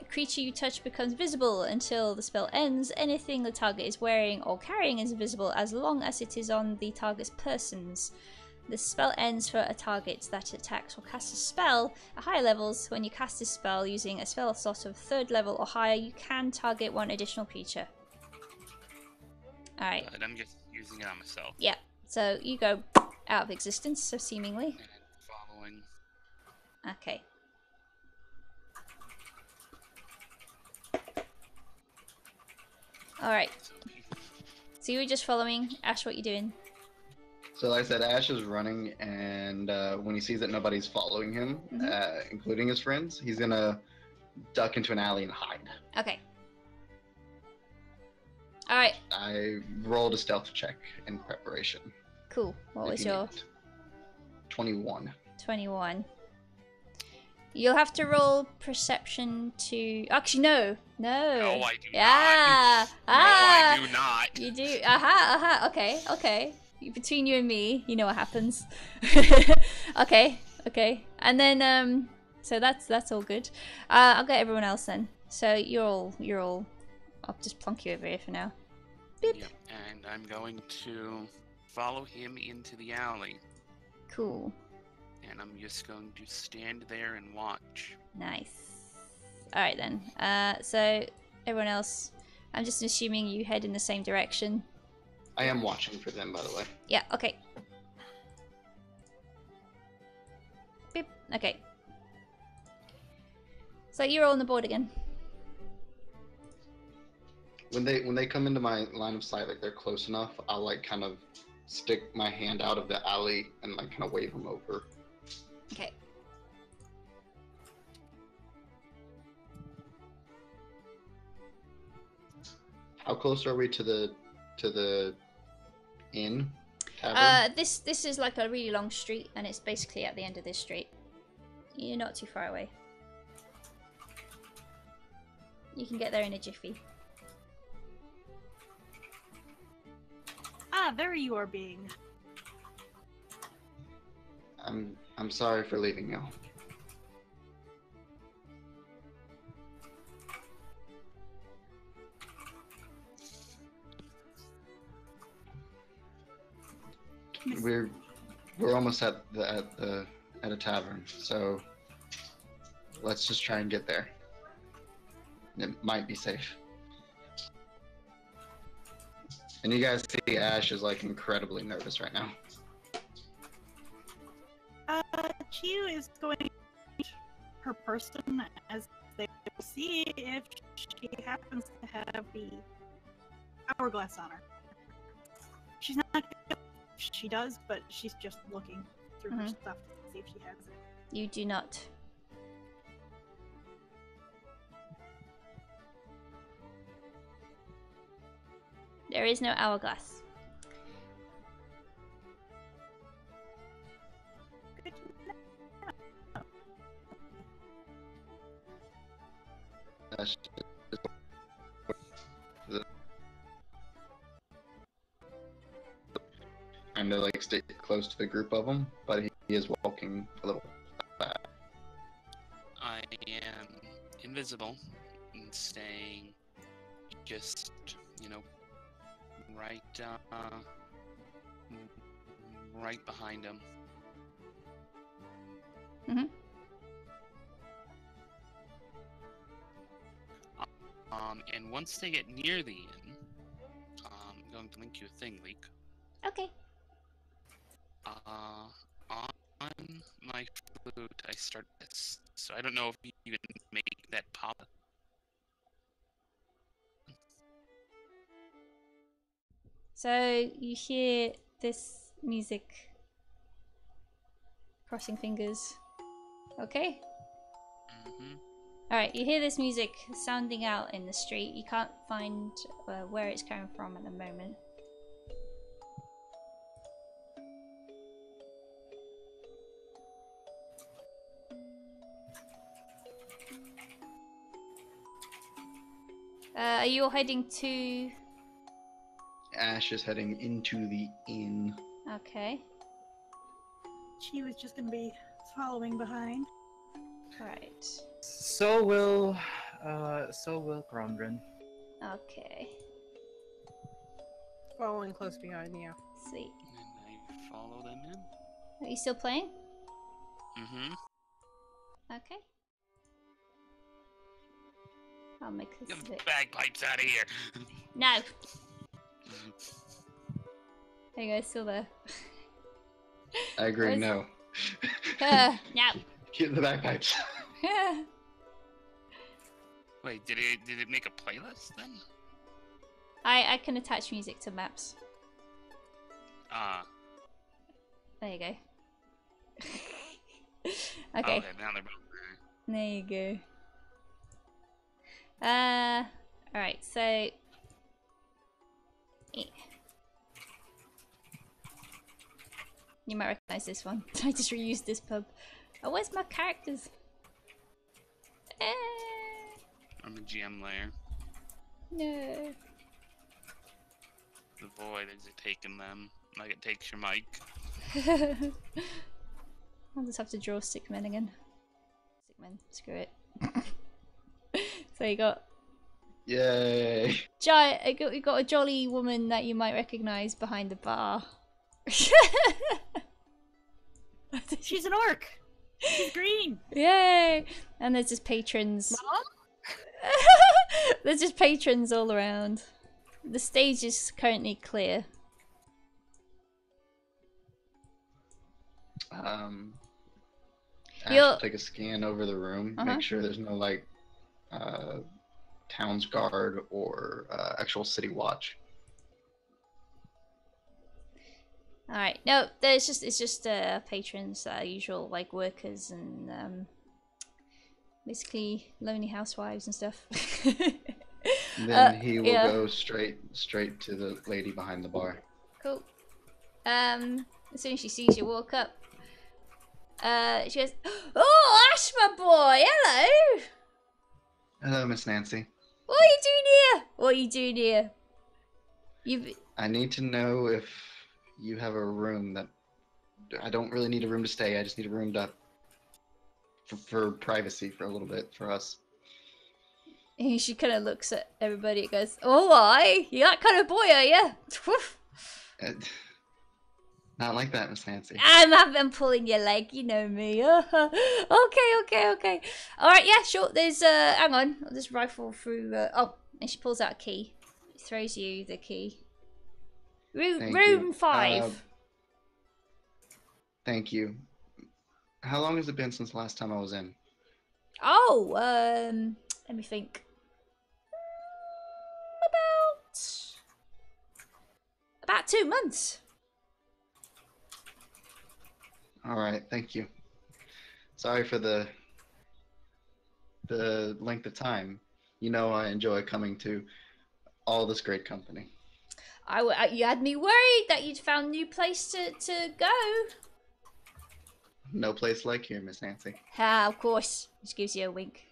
A creature you touch becomes visible until the spell ends. Anything the target is wearing or carrying is invisible as long as it is on the target's persons. The spell ends for a target that attacks or casts a spell at higher levels. When you cast this spell using a spell slot of 3rd level or higher, you can target one additional creature. Alright. But I'm just using it on myself. Yeah. So you go out of existence, so seemingly. And following. Okay. Alright. So you were just following. Ash, what you doing? So like I said, Ash is running, and when he sees that nobody's following him, including his friends, he's gonna duck into an alley and hide. Okay. Alright. I rolled a stealth check in preparation. Cool. What was your 21. 21? You'll have to roll perception to... Actually, no. No. No, I do yeah. not. No, I do not. You do. Aha. Okay. Okay. Between you and me, you know what happens. Okay. Okay. And then, so that's all good. I'll get everyone else then. So you're all... I'll just plonk you over here for now. Beep. Yep. And I'm going to follow him into the alley. Cool. And I'm just going to stand there and watch. Nice. Alright then. So, everyone else, I'm just assuming you head in the same direction. I am watching for them, by the way. Yeah, okay. Beep. Okay. So you're all on the board again. When they come into my line of sight, like they're close enough, I'll like kind of stick my hand out of the alley and like kind of wave them over. Okay. How close are we to the inn? Tavern? This is like a really long street, and it's basically at the end of this street. You're not too far away. You can get there in a jiffy. Ah, there you are being. I'm sorry for leaving you. We're almost at a tavern, so let's just try and get there. It might be safe. And you guys see Ash is like incredibly nervous right now. Chiu is going to her person as they see if she happens to have the hourglass on her. She's not gonna know if she does, but she's just looking through her stuff to see if she has it. You do not. There is no hourglass. Good to know. Ash kind of like stay close to the group of them, but he is walking a little back. I am invisible and staying just, you know, right, right behind him. Mm-hmm. And once they get near the inn, I'm going to link you a thing, Leek. Okay. On my flute, I start this. So I don't know if you can make that pop. So you hear this music. Crossing fingers. Okay. Mm-hmm. Alright, you hear this music sounding out in the street. You can't find where it's coming from at the moment. Are you all heading to... Ash is heading into the inn. Okay. She was just gonna be following behind. Alright. So will Gromdrin. Okay. Following close behind, yeah. Sweet. And I follow them in. Are you still playing? Mm-hmm. Okay. I'll make this Get a the bit... bagpipes out of here. No! There you go, still there. I agree, Where's- no. No! Get the bagpipes. Wait, did it make a playlist then? I can attach music to maps. Ah. There you go. Okay. Okay, now they're both there. There you go. Alright, so... You might recognize this one. I just reused this pub. Oh, where's my characters? On the GM layer. No. The void is taking them. Like it takes your mic. I'll just have to draw stickmen again. Stickmen, screw it. So you got... Yay! You got a jolly woman that you might recognize behind the bar. She's an orc. She's green. Yay! And there's just patrons. There's just patrons all around. The stage is currently clear. Ash You'll- will take a scan over the room, Uh-huh. make sure there's no like town's guard or actual city watch. Alright, no, it's just patrons that are usual, like workers and basically lonely housewives and stuff. Then he will yeah. go straight to the lady behind the bar. Cool. As soon as she sees you walk up, she goes, "Oh, Ash, my boy, hello! Hello, Miss Nancy. What are you doing here? What are you doing here? I need to know if you have a room that... I don't really need a room to stay, I just need a room to... for privacy for a little bit, for us. She kind of looks at everybody and goes, "Oh, why? You that kind of boy, are you?" Not like that, Miss Nancy. I'm pulling your leg, you know me. Okay. Alright, yeah, sure. There's, hang on. I'll just rifle through, oh, and she pulls out a key. Throws you the key. Thank Room you. 5. Thank you. How long has it been since the last time I was in? Oh, let me think. About 2 months. All right, thank you. Sorry for the length of time. You know I enjoy coming to all this great company. You had me worried that you'd found a new place to go. No place like here, Miss Nancy. Ah, of course. Just gives you a wink.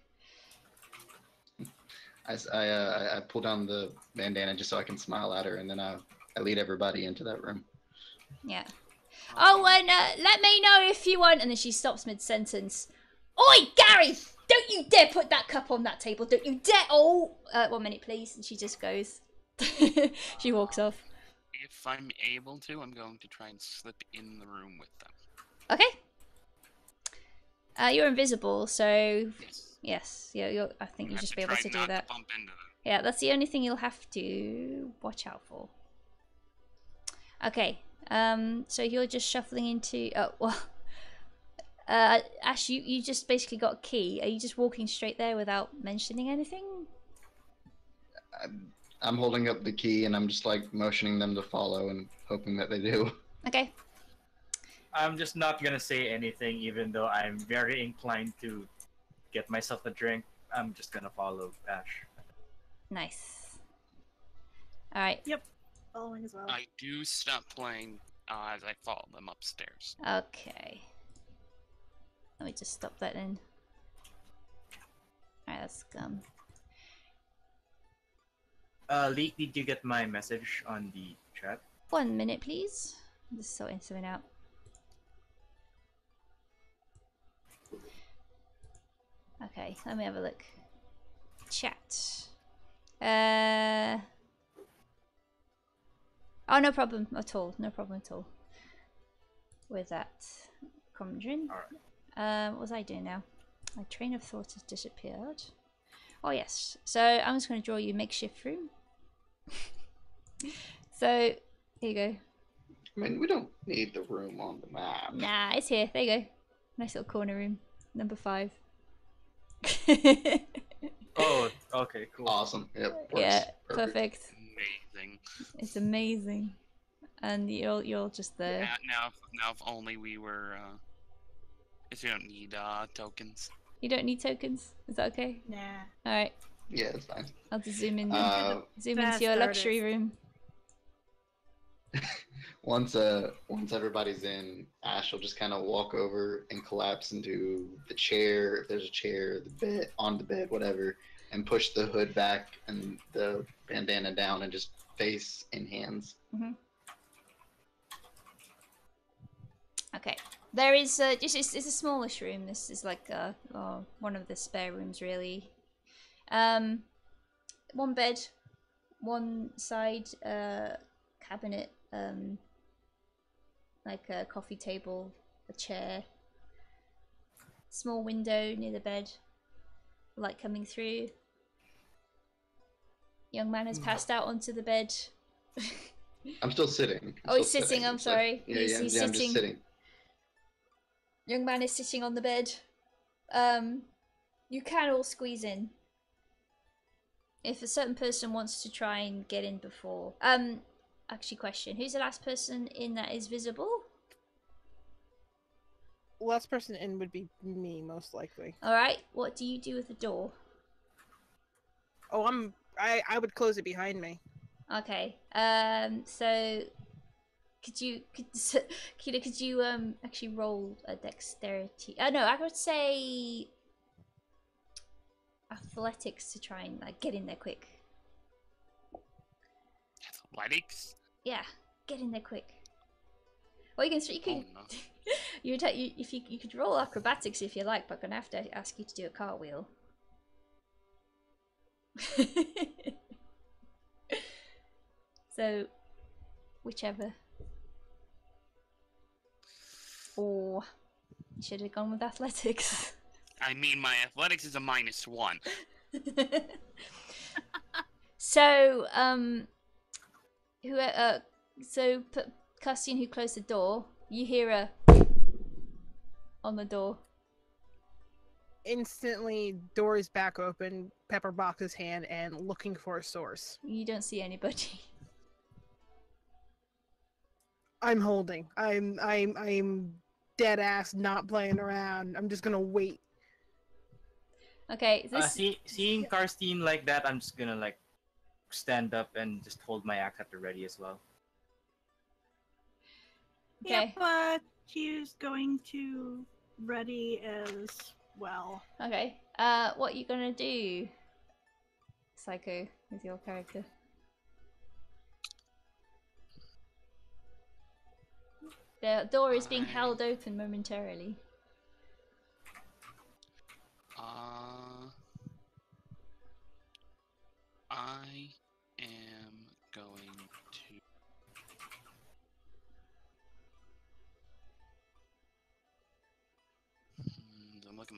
I pull down the bandana just so I can smile at her, and then I lead everybody into that room. Yeah. Oh, and let me know if you want. And then she stops mid-sentence. Oi, Gary! Don't you dare put that cup on that table. Don't you dare. Oh, 1 minute, please. And she just goes. She walks off. If I'm able to, I'm going to try and slip in the room with them. Okay. You're invisible, so Yes. yeah. I think you have just to be able try to do not that. To bump into them. Yeah, that's the only thing you'll have to watch out for. Okay. So you're just shuffling into. Oh well. Ash, you just basically got a key. Are you just walking straight there without mentioning anything? I'm holding up the key and I'm just like motioning them to follow and hoping that they do. Okay. I'm just not gonna say anything, even though I'm very inclined to get myself a drink. I'm just gonna follow Ash. Nice. All right. Yep, following as well. I do stop playing as I follow them upstairs. Okay. Let me just stop that in. Alright, that's gone. Leek, did you get my message on the chat? 1 minute, please. I'm just sorting something out. Okay, let me have a look. Chat. Oh, no problem at all. No problem at all. With that. Conjuring. Alright. What was I doing now? My train of thought has disappeared. Oh yes. So I'm just going to draw you a makeshift room. So here you go. I mean, we don't need the room on the map. Nah, it's here. There you go. Nice little corner room. Number 5. Oh, okay, cool. Awesome. Yep. Works. Yeah, perfect. Amazing. It's amazing. And you're just there. Now, if only we were. If you don't need tokens. You don't need tokens. Is that okay? Nah. All right. Yeah, it's fine. I'll just zoom in. Zoom into fast your luxury artist. room. Once everybody's in, Ash will just kind of walk over and collapse into the chair, if there's a chair, the bed, on the bed, whatever, and push the hood back and the bandana down and just face in hands. Mm-hmm. Okay. There is it's a smallish room. This is like one of the spare rooms, really. One bed, one side cabinet, like a coffee table, a chair, small window near the bed, light coming through. Young man has passed out onto the bed. I'm still sitting. Oh, he's sitting. I'm sorry. Yeah, He's I'm sitting. just sitting. Young man is sitting on the bed. You can all squeeze in. If a certain person wants to try and get in before. Actually, question. Who's the last person in that is visible? Last person in would be me, most likely. Alright, what do you do with the door? Oh, I would close it behind me. Okay. So could you actually roll a dexterity? No, I would say athletics to try and like get in there quick. Athletics? Yeah, get in there quick. Or you can Oh, no. you could roll acrobatics if you like, but I'm gonna have to ask you to do a cartwheel. So, whichever. Or you should have gone with athletics. I mean, my athletics is a -1. So, Castian, who closed the door, you hear a on the door. Instantly, door is back open, Pepper boxes hand, and looking for a source. You don't see anybody. I'm holding. I'm dead ass, not playing around. I'm just gonna wait. Okay, this Seeing Karstine like that, I'm just gonna like stand up and just hold my axe at the ready as well. okay. Yep, she's going to ready as well. Okay. What you gonna do, Psycho, with your character? The door is being held open momentarily.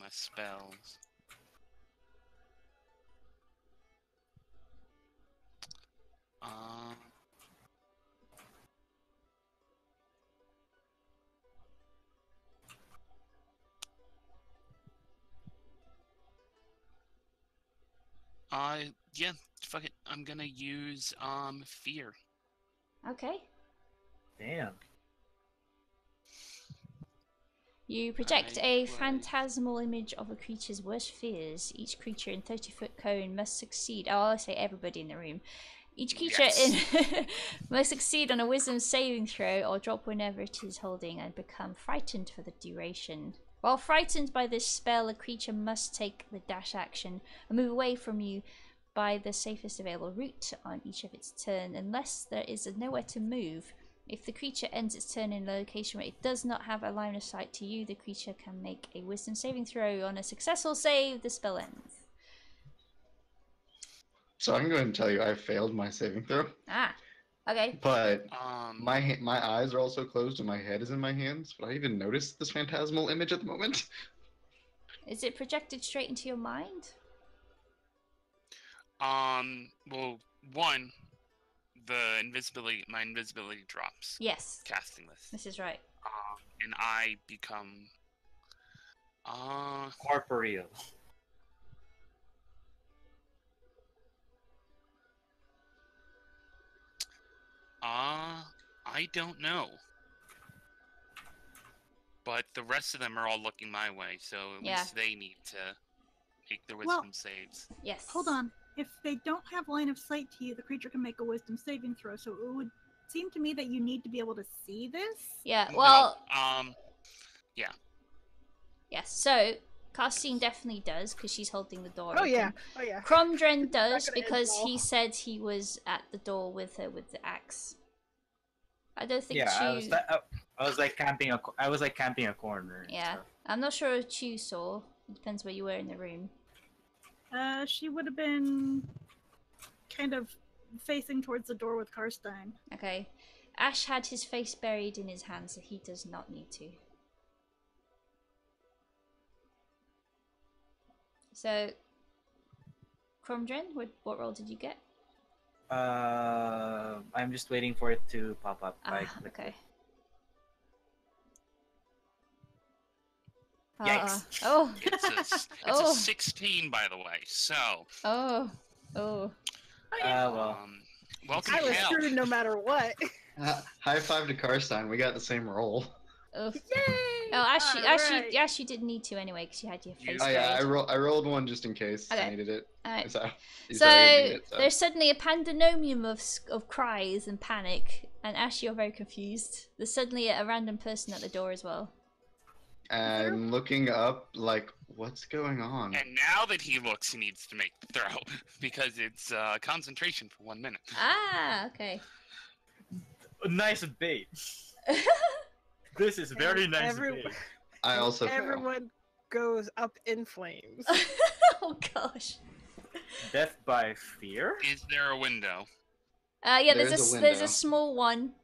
my spells. Yeah, fuck it. I'm gonna use, fear. Okay. Damn. You project a phantasmal image of a creature's worst fears. Each creature in 30-foot cone must succeed. Oh, I'll say everybody in the room. Each creature in must succeed on a wisdom saving throw or drop whenever it is holding and become frightened for the duration. While frightened by this spell, a creature must take the dash action and move away from you by the safest available route on each of its turn, unless there is nowhere to move. If the creature ends its turn in a location where it does not have a line of sight to you, the creature can make a wisdom saving throw. On a successful save, the spell ends. So I'm going to tell you I failed my saving throw. Ah, okay. But my eyes are also closed and my head is in my hands. Would I even notice this phantasmal image at the moment? Is it projected straight into your mind? Well, one, my invisibility drops. Yes. Casting This is right. And I become, corporeal. I don't know. But the rest of them are all looking my way, so at least they need to make their wisdom saves. Yes. Hold on. If they don't have line of sight to you, the creature can make a wisdom saving throw. So it would seem to me that you need to be able to see this. Yeah, well... No, yeah. Yes, so Carsine definitely does, because she's holding the door Oh open. yeah, oh yeah. Cromdren does, because he said he was at the door with her with the axe. I don't think Chew... I was like camping a corner. Yeah, I'm not sure if Chew saw. It depends where you were in the room. She would have been kind of facing towards the door with Karstein. Okay. Ash had his face buried in his hands, so he does not need to. So, Cromdren, what role did you get? I'm just waiting for it to pop up. Okay. Yikes. Oh. It's a 16, by the way, so... Oh. Well. Welcome I was hell. screwed no matter what. High five to Karstein. We got the same roll. Oh. Yay! Oh, Ash, you didn't need to anyway, because you had your face buried. Yeah, I rolled one just in case Okay. I needed it. Alright. So there's suddenly a pandemonium of cries and panic, and Ash, you're very confused. There's suddenly a random person at the door as well. I'm looking up, like, what's going on? And now that he looks, he needs to make the throw, because it's concentration for 1 minute. Ah, okay. Nice bait. This is very nice bait. I also Everyone goes up in flames. Oh gosh. Death by fear? Is there a window? Yeah, there's a window. small one.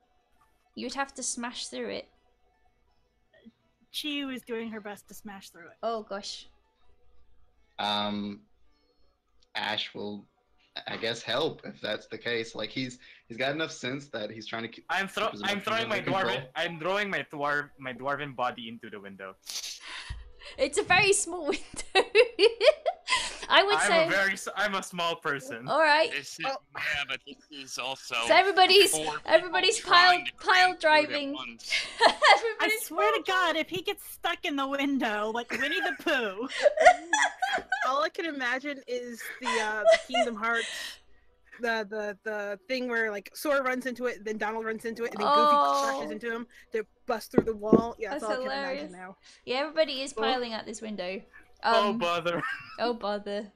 You'd have to smash through it. Chiyu is doing her best to smash through it. Oh gosh. Ash will, I guess, help if that's the case. Like he's got enough sense that he's trying to keep. I'm throwing my dwarven body into the window. It's a very small window. I would say I'm a small person. All right. Yeah, but this is also. So everybody's pile driving. I swear to God, if he gets stuck in the window like Winnie the Pooh. All I can imagine is the Kingdom Hearts, the thing where like Sora runs into it, then Donald runs into it, and then Goofy crashes into him to bust through the wall. Yeah, that's all hilarious. I can imagine now. Yeah, everybody is piling out this window. Oh bother. Oh bother.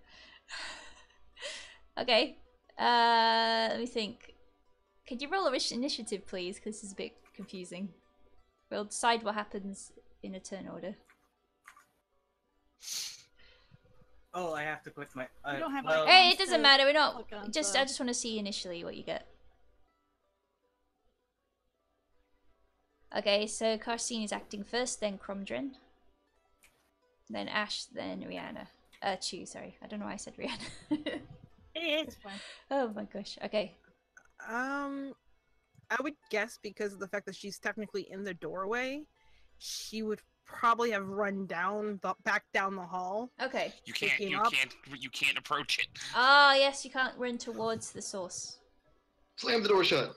Okay. Let me think. Could you roll a initiative, please? Because this is a bit confusing. We'll decide what happens in a turn order. Oh, I have to click my. You don't have hey, it doesn't matter. We're not. I just want to see initially what you get. Okay, so Carsine is acting first, then Cromdren. Then Ash, then Rihanna. Chew, sorry. I don't know why I said Rihanna. It's fine. Oh my gosh. Okay. I would guess because of the fact that she's technically in the doorway, she would probably have run back down the hall. Okay. You can't approach it. Ah, yes, you can't run towards the source. Slam the door shut.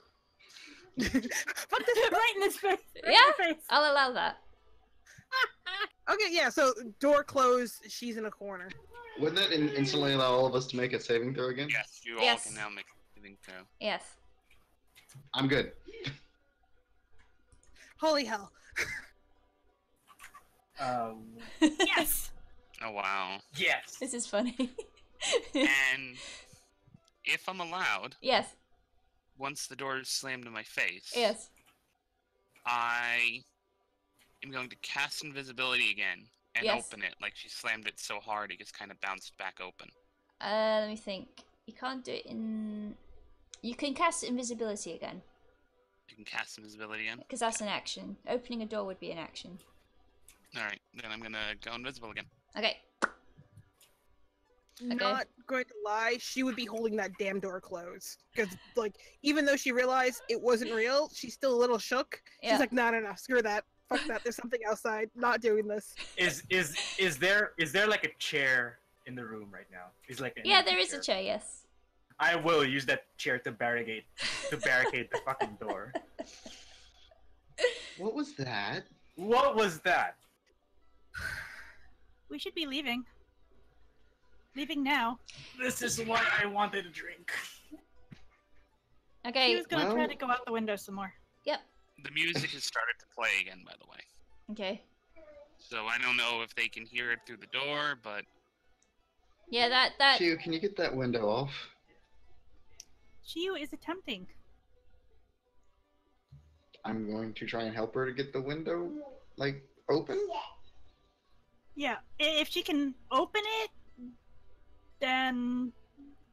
Put this right in his face. Right Yeah, in his face. I'll allow that. Okay, yeah, so door closed, she's in a corner. Wouldn't that instantly allow all of us to make a saving throw again? Yes, you Yes. all can now make a saving throw. Yes. I'm good. Holy hell. Yes. Oh wow. Yes. This is funny. And if I'm allowed, Yes. once the door is slammed in my face, Yes. I am going to cast invisibility again and Yes. open it. Like she slammed it so hard it just kind of bounced back open. Let me think. You can't do it in... You can cast invisibility again, You can cast invisibility in. because that's an action. Opening a door would be an action. Alright, then I'm gonna go invisible again. Okay. Not going to lie, she would be holding that damn door closed. Because, like, even though she realized it wasn't real, she's still a little shook. Yeah. She's like, no, screw that. Fuck that. There's something outside. Not doing this. Is there like a chair in the room right now? Is like an Yeah, empty there is a chair, yes. I will use that chair to barricade the fucking door. What was that? What was that? We should be leaving. Leaving now. This is what I wanted to drink. He Okay. was gonna try Well- to go out the window some more. Yep. The music has started to play again, by the way. Okay. So I don't know if they can hear it through the door, but Yeah, that... Chew, can you get that window off? Chiyu is attempting. I'm going to try and help her to get the window, like, open. Yeah, if she can open it, then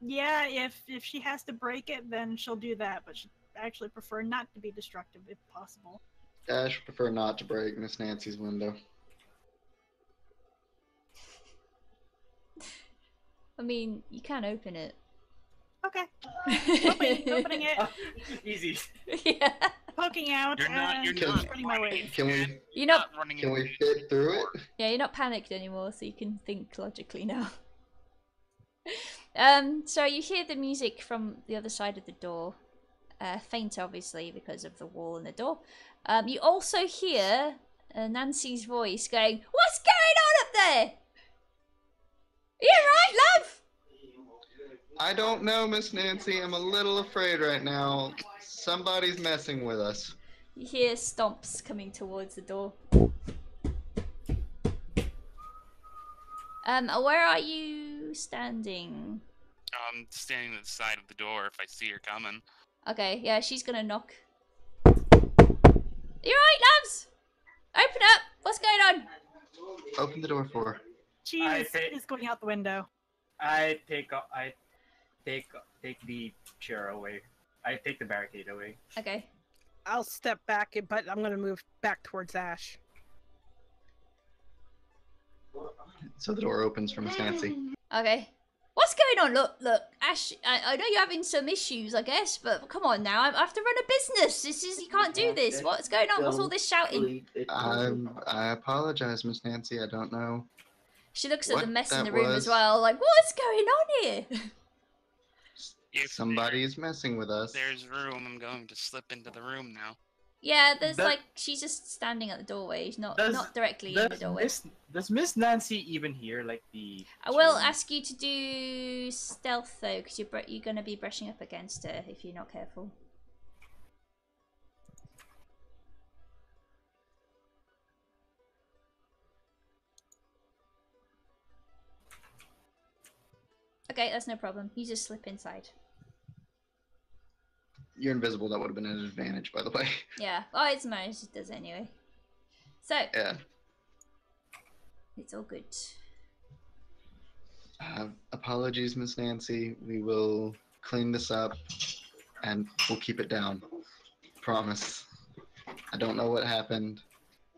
yeah. If she has to break it, then she'll do that. But she'd actually prefer not to be destructive if possible. Ash would prefer not to break Miss Nancy's window. I mean, you can open it. Okay, opening it, Easy. Yeah. poking out, you're not and not spreading my running. wings. Can we You're not... running. can we fit through it? Yeah, you're not panicked anymore, so you can think logically now. So you hear the music from the other side of the door. Faint, obviously, because of the wall and the door. You also hear Nancy's voice going, "What's going on up there? You alright, love?" I don't know, Miss Nancy. I'm a little afraid right now. Somebody's messing with us. You hear stomps coming towards the door. Where are you standing? I'm standing at the side of the door if I see her coming. Okay, yeah, she's gonna knock. You alright, loves? Open up! What's going on? Open the door for her. Chiyu is going out the window. I take the chair away. I take the barricade away. Okay. I'll step back, but I'm going to move back towards Ash. So the door opens for Miss Nancy. Okay. What's going on? Look, Ash, I know you're having some issues, I guess, but come on now, I have to run a business. You can't do this. What's going on? What's all this shouting? I apologize, Miss Nancy. I don't know. She looks at the What mess in that the room as was. well, like, what's going on here? If Somebody's messing with us. there's room, I'm going to slip into the room now. Yeah, there's That- like, she's just standing at the doorway. She's not Does- not directly in the doorway. Does Miss Nancy even hear like the? I will tune? ask you to do stealth though, because you're going to be brushing up against her if you're not careful. Okay, that's no problem. You just slip inside. You're invisible. That would have been an advantage, by the way. Yeah. Oh, it's nice. It does anyway. So, Yeah. it's all good. Apologies, Miss Nancy. We will clean this up, and we'll keep it down. Promise. I don't know what happened.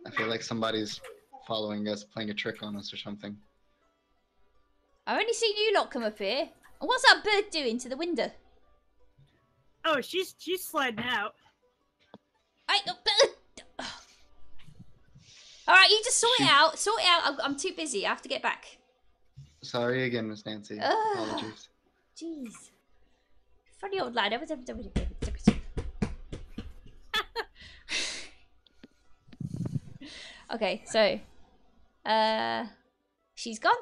I feel like somebody's following us, playing a trick on us or something. I've only seen you lot come up here. And what's that bird doing to the window? Oh, she's sliding out. Alright, you just sort it out. Sort it out. I'm too busy. I have to get back. Sorry again, Miss Nancy. Apologies. Jeez. Funny old lad. Okay, so she's gone.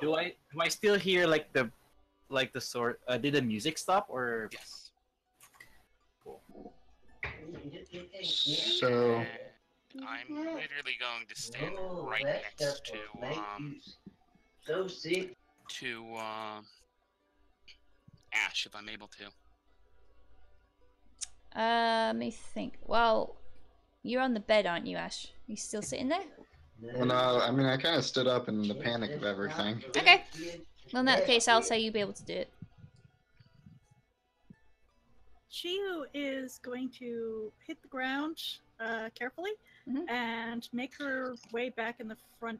Do I still hear like the sort? Did the music stop or? Yes. Cool. So I'm literally going to stand right next to Ash if I'm able to. Let me think. Well, you're on the bed, aren't you, Ash? You still sitting there? well, no, I mean I kind of stood up in the panic of everything. Okay. Well, in that case, I'll say you'll be able to do it. Chiyu is going to hit the ground carefully and make her way back in the front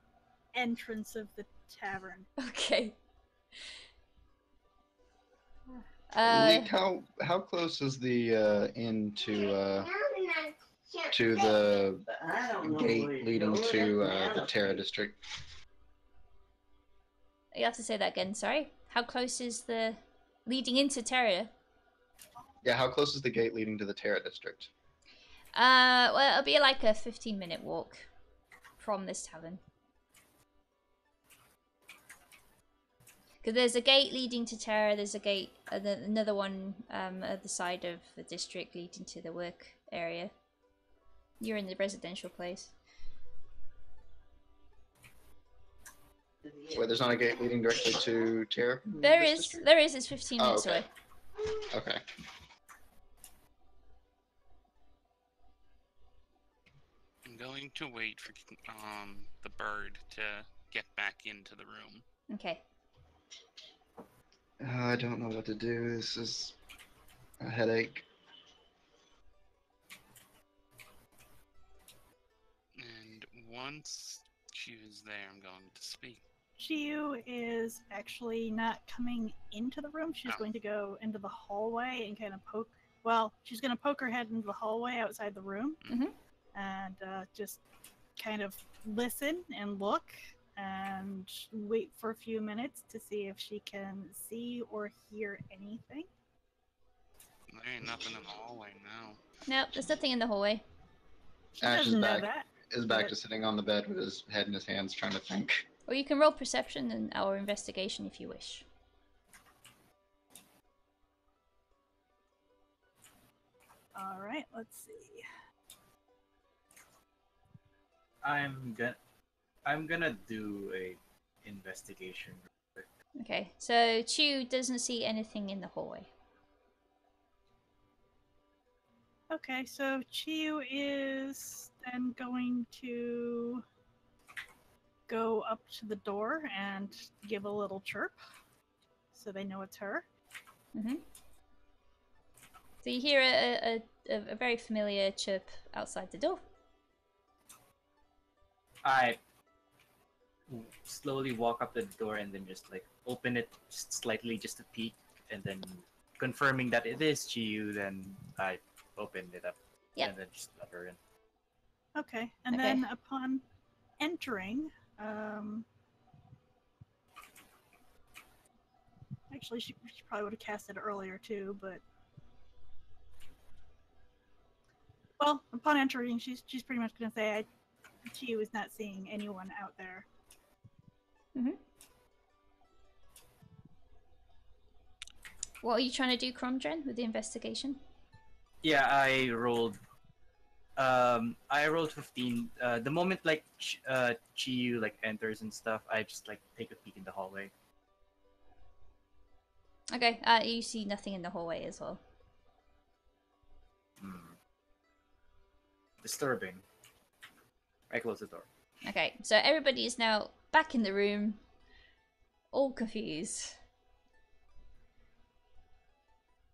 entrance of the tavern. Okay. Leek, how close is the inn to the gate leading to the Terra district? You have to say that again, sorry. How close is the leading into Terra? Yeah, how close is the gate leading to the Terra district? Well, it'll be like a 15-minute walk from this tavern. Because there's a gate leading to Terra, there's a gate, another one at the side of the district leading to the work area. You're in the residential place. Wait, there's not a gate leading directly to Terra? There is, it's 15 minutes okay. away. Okay. I'm going to wait for the bird to get back into the room. Okay. I don't know what to do. This is a headache. And once she is there, I'm going to speak. Chiyu is actually not coming into the room. She's going to go into the hallway and kind of poke. Well, she's going to poke her head into the hallway outside the room and just kind of listen and look and wait for a few minutes to see if she can see or hear anything. There ain't nothing in the hallway now. Nope, there's nothing in the hallway. She Ash doesn't know that. is back to sitting on the bed with his head in his hands trying to think. Or you can roll perception and our investigation if you wish. All right, let's see. I'm gonna do a investigation real quick. Okay, so Chu doesn't see anything in the hallway. Okay, so Chiyu is then going to go up to the door and give a little chirp so they know it's her. So you hear a very familiar chirp outside the door. I slowly walk up to the door and then just like open it just slightly just to peek, and then confirming that it is Chiyu, then I opened it up and then just let her in. Okay, and then upon entering, actually she probably would have cast it earlier too, but well, upon entering, she's pretty much gonna say, Chiyu is not seeing anyone out there. What are you trying to do, Cromdren, with the investigation? Yeah, I rolled 15. The moment like Chiyu like enters and stuff, I just like take a peek in the hallway. Okay, you see nothing in the hallway as well. Disturbing. I close the door. Okay, so everybody is now back in the room, all confused.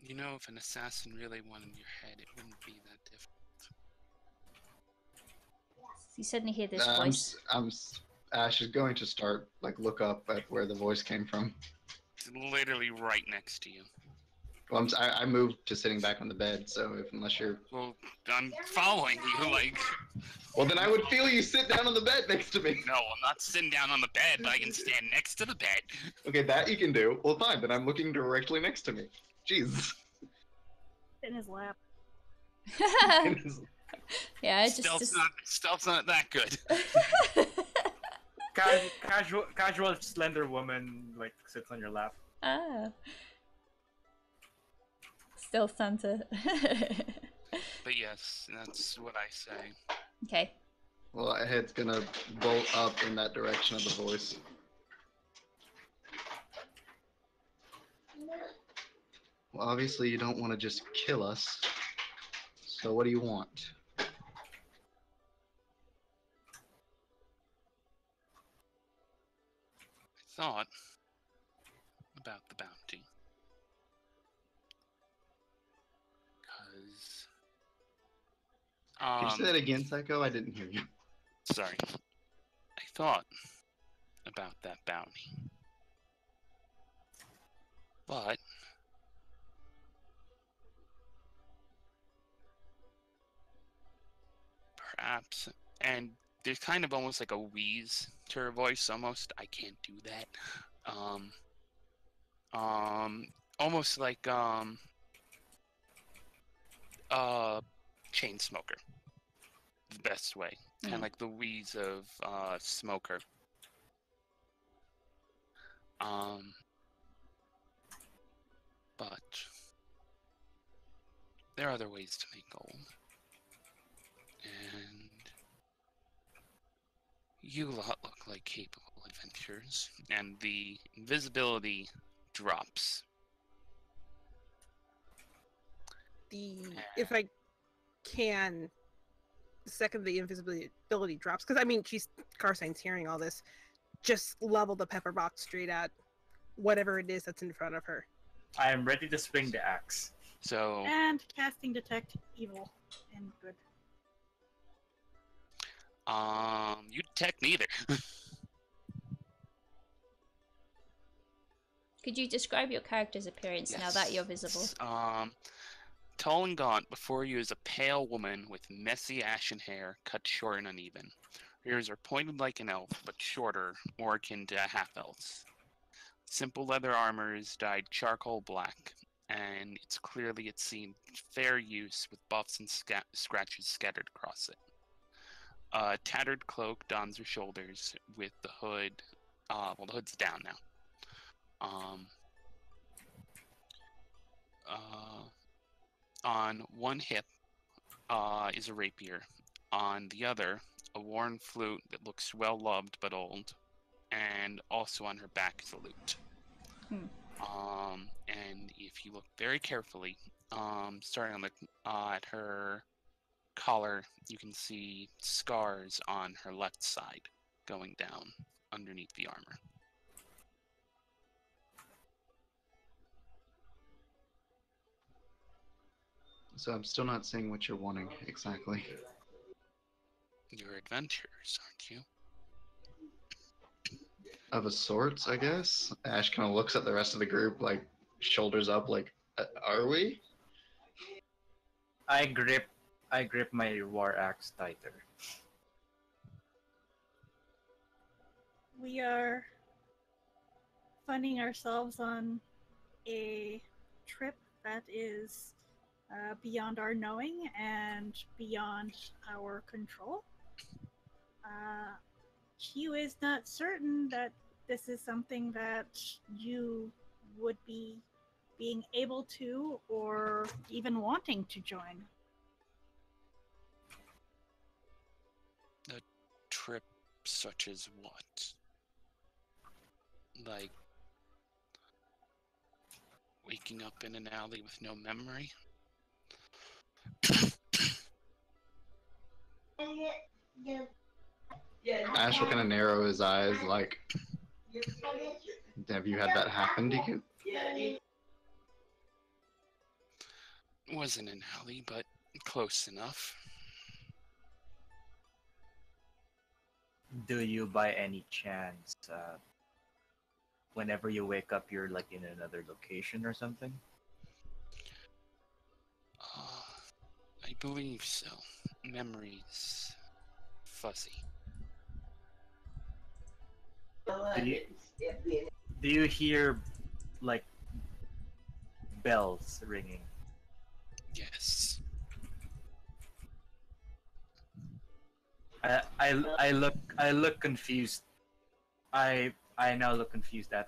You know, if an assassin really wanted your head, it wouldn't be that difficult. You suddenly hear this I'm, voice. s- I'm, s- Ash is going to start, like, look up at where the voice came from. It's literally right next to you. Well, I moved to sitting back on the bed, so unless you're... Well, I'm following you, like... Well, then I would feel you sit down on the bed next to me. No, I'm not sitting down on the bed, but I can stand next to the bed. Okay, that you can do. Well, fine, then I'm looking directly next to me. Jeez. In his lap. Yeah, Stealth's not that good. Casual slender woman like sits on your lap. Ah. Still Santa. But yes, that's what I say. Okay. Well, my head's gonna bolt up in that direction of the voice. Well, obviously you don't want to just kill us. So what do you want? I thought about the bounty. Because... Can you say that again, Psycho? I didn't hear you. Sorry. I thought about that bounty. But... perhaps... And there's kind of almost like a wheeze to her voice, almost. I can't do that. Almost like, chain smoker. The best way. Kind of like the wheeze of, smoker. But there are other ways to make gold. And you lot look like capable adventurers. And the invisibility drops. If I can, the second the invisibility drops, because I mean, Carsine's hearing all this, just level the pepper box straight at whatever it is that's in front of her. I am ready to swing the axe. So... And casting detect evil and good. You detect neither. Could you describe your character's appearance now that you're visible? Tall and gaunt, before you is a pale woman with messy ashen hair, cut short and uneven. Her ears are pointed like an elf, but shorter, more akin to half-elves. Simple leather armor is dyed charcoal black, and it's clearly seen fair use with buffs and scratches scattered across it. A tattered cloak dons her shoulders with the hood. Well, the hood's down now. On one hip is a rapier. On the other, a worn flute that looks well loved but old. And also on her back is a lute. And if you look very carefully, starting on at her collar, you can see scars on her left side going down underneath the armor. So I'm still not seeing what you're wanting exactly. You're adventurers, aren't you? Of a sort, I guess. Ash kind of looks at the rest of the group, like, shoulders up, like, are we? I grip my war axe tighter. We are finding ourselves on a trip that is beyond our knowing and beyond our control. Q is not certain that this is something that you would be being able to or even wanting to join. A trip such as what? Like waking up in an alley with no memory? Ash will kind of narrow his eyes, like, have you had that happen to you? Wasn't an alley, but close enough. do you by any chance, whenever you wake up, you're like in another location or something? I believe so. Memories fuzzy. Do you hear like bells ringing? Yes. I look confused. I now look confused at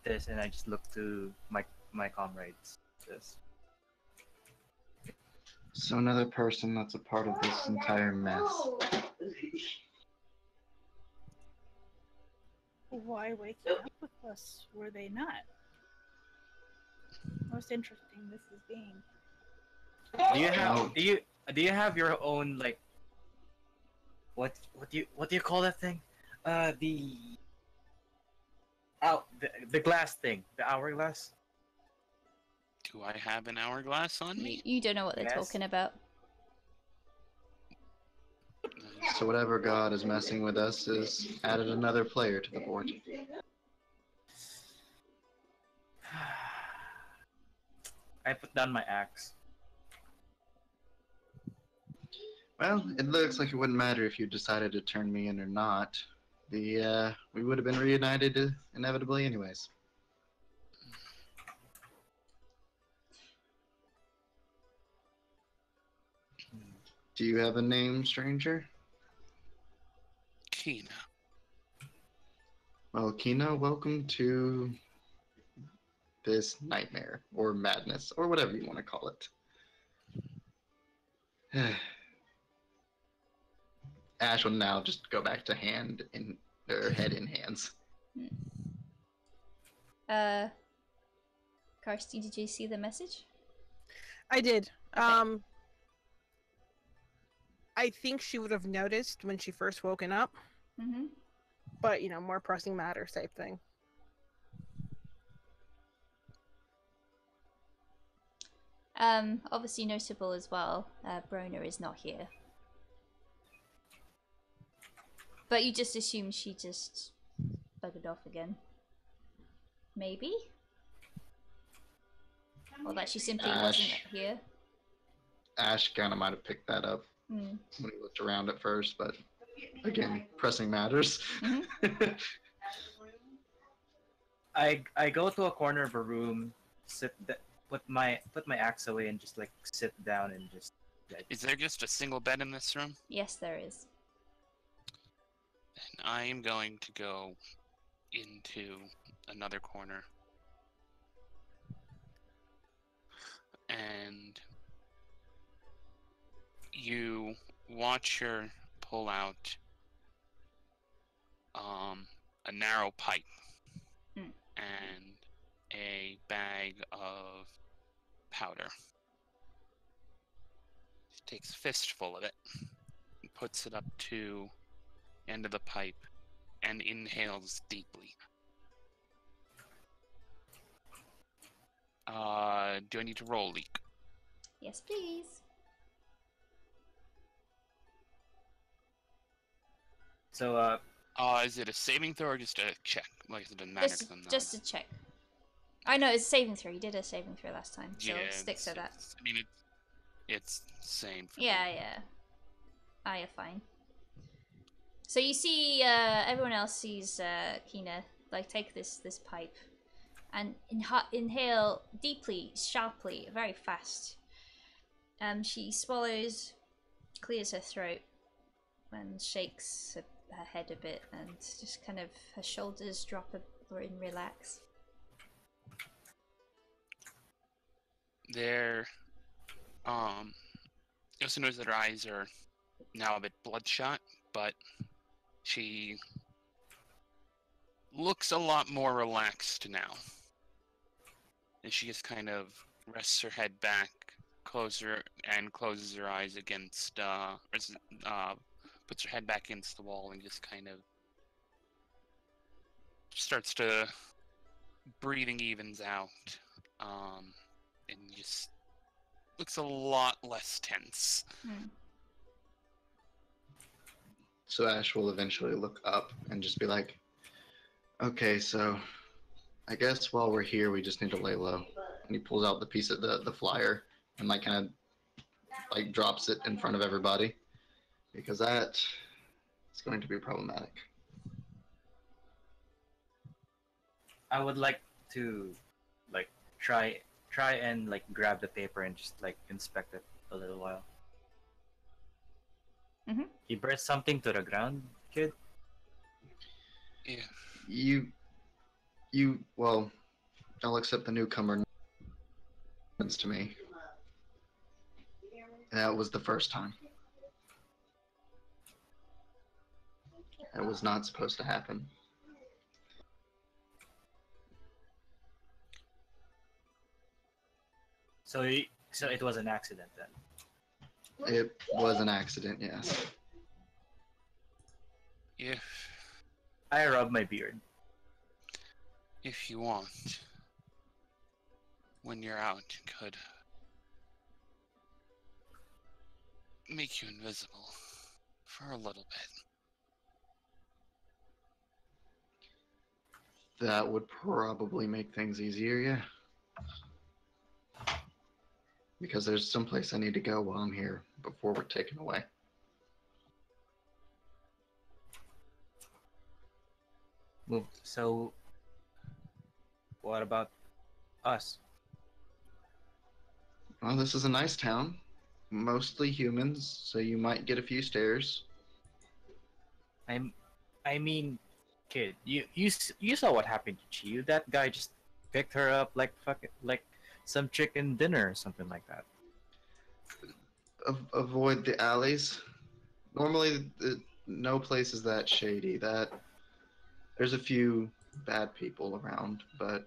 this, and I just look to my comrades. Just So another person that's a part of this entire mess. Why waking up with us? Were they not? Most interesting this is being. do you have your own like what do you call that thing? The the glass thing, the hourglass. Do I have an hourglass on me? You don't know what they're Yes. talking about. So whatever god is messing with us has added another player to the board. I put down my axe. Well, it looks like it wouldn't matter if you decided to turn me in or not. We would have been reunited inevitably anyways. Do you have a name, stranger? Kina. Well, Kina, welcome to this nightmare, or madness, or whatever you want to call it. Ash will now just go back to head in hands. Kirsty, did you see the message? I did. Okay. I think she would have noticed when she first woken up, Mm-hmm. but more pressing matters type thing. Obviously notable as well, Brona is not here. But you just assume she just buggered off again. Maybe? Or that she simply wasn't here. Ash kind of might have picked that up when he looked around at first, but again, pressing matters. Mm-hmm. I go to a corner of a room, put my axe away, and just like sit down and just. Is there just a single bed in this room? Yes, there is. And I am going to go into another corner. And you watch her pull out a narrow pipe and a bag of powder. She takes a fistful of it and puts it up to the end of the pipe and inhales deeply. Do I need to roll leak? Yes, please. So is it a saving throw or just a check? Like, it doesn't matter to them. Just a check. I know it's a saving throw. You did a saving throw last time, so Yeah, stick to that. I mean, it's same for Yeah, me. yeah. Ah, you're fine. So you see, everyone else sees Kina like take this pipe and inhale deeply, sharply, very fast. She swallows, clears her throat, and shakes her head a bit, and just kind of her shoulders drop and relax. You also notice that her eyes are now a bit bloodshot, but she looks a lot more relaxed now. And she just kind of rests her head back, closes her eyes against, puts her head back against the wall and just kind of starts to breathing evens out, and just looks a lot less tense. So Ash will eventually look up and just be like, okay, so I guess while we're here, we just need to lay low. And he pulls out the piece of the flyer and like kind of like drops it in front of everybody because that is going to be problematic. I would like to like try and like grab the paper and just like inspect it a little while. Mm-hmm. You burst something to the ground, kid? Yeah. Well, I'll accept the newcomer to me. That was the first time. It was not supposed to happen. So it was an accident then. It was an accident, yes. I rub my beard. If you want, when you're out, could make you invisible for a little bit. That would probably make things easier, yeah. Because there's someplace I need to go while I'm here before we're taken away. So, what about us? Well, this is a nice town. Mostly humans, so you might get a few stares. I mean, kid, you saw what happened to Chiyu. That guy just picked her up like like some chicken dinner or something like that. Avoid the alleys. Normally, no place is that shady. There's a few bad people around, but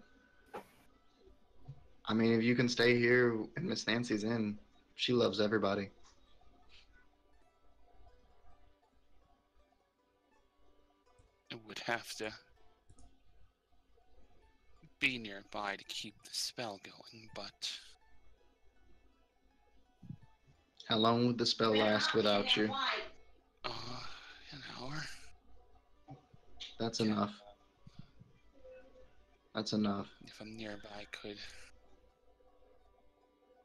I mean, if you can stay here and Miss Nancy's in, she loves everybody. It would have to be nearby to keep the spell going, but How long would the spell last without you? an hour. That's enough. That's enough. If I'm nearby, could.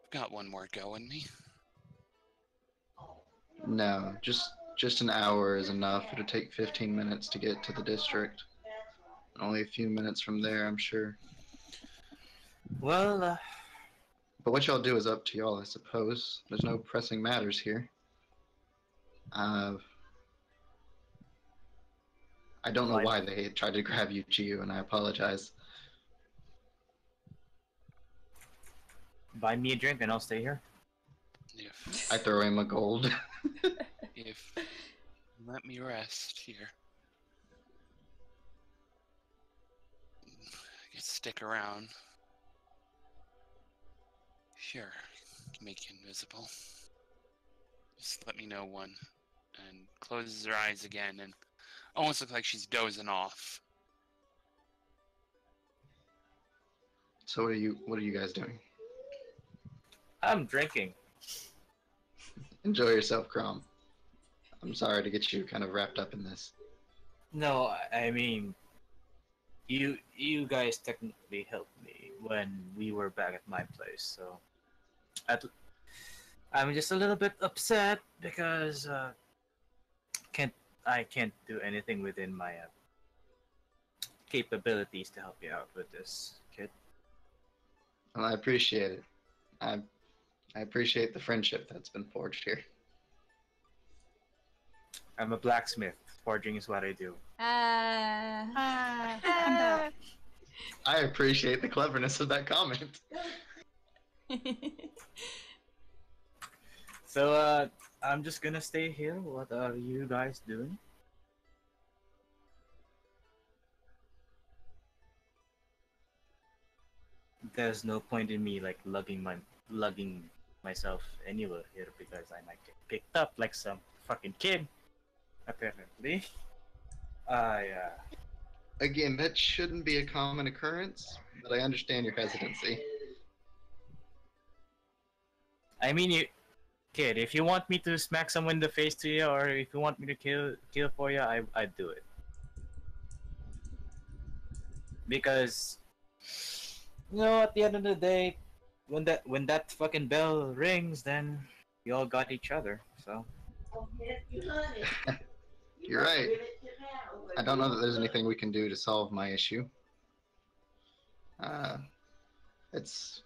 I've got one more go in me. No, just an hour is enough. It'll take 15 minutes to get to the district. Only a few minutes from there, I'm sure. Well, But what y'all do is up to y'all, I suppose. There's no pressing matters here. I don't know why they tried to grab you, Chiyu, and I apologize. buy me a drink and I'll stay here. If I throw him a gold. if let me rest here. I could stick around. Sure, can make you invisible. Just let me know when. And closes her eyes again and almost looks like she's dozing off. So what are you guys doing? I'm drinking. Enjoy yourself, Crom. I'm sorry to get you kind of wrapped up in this. No, I mean, you guys technically helped me when we were back at my place, so I'm just a little bit upset because I can't do anything within my capabilities to help you out with this, kid. Well, I appreciate it. I appreciate the friendship that's been forged here. I'm a blacksmith. Forging is what I do. I'm back. I appreciate the cleverness of that comment. So, I'm just gonna stay here. What are you guys doing? There's no point in me like lugging myself anywhere here because I might get picked up like some fucking kid. Apparently. Again, that shouldn't be a common occurrence, but I understand your hesitancy. I mean, kid, if you want me to smack someone in the face to you, or if you want me to kill for you, I'd do it. Because, at the end of the day, when that fucking bell rings, then we all got each other. So. You're right. I don't know that there's anything we can do to solve my issue. It's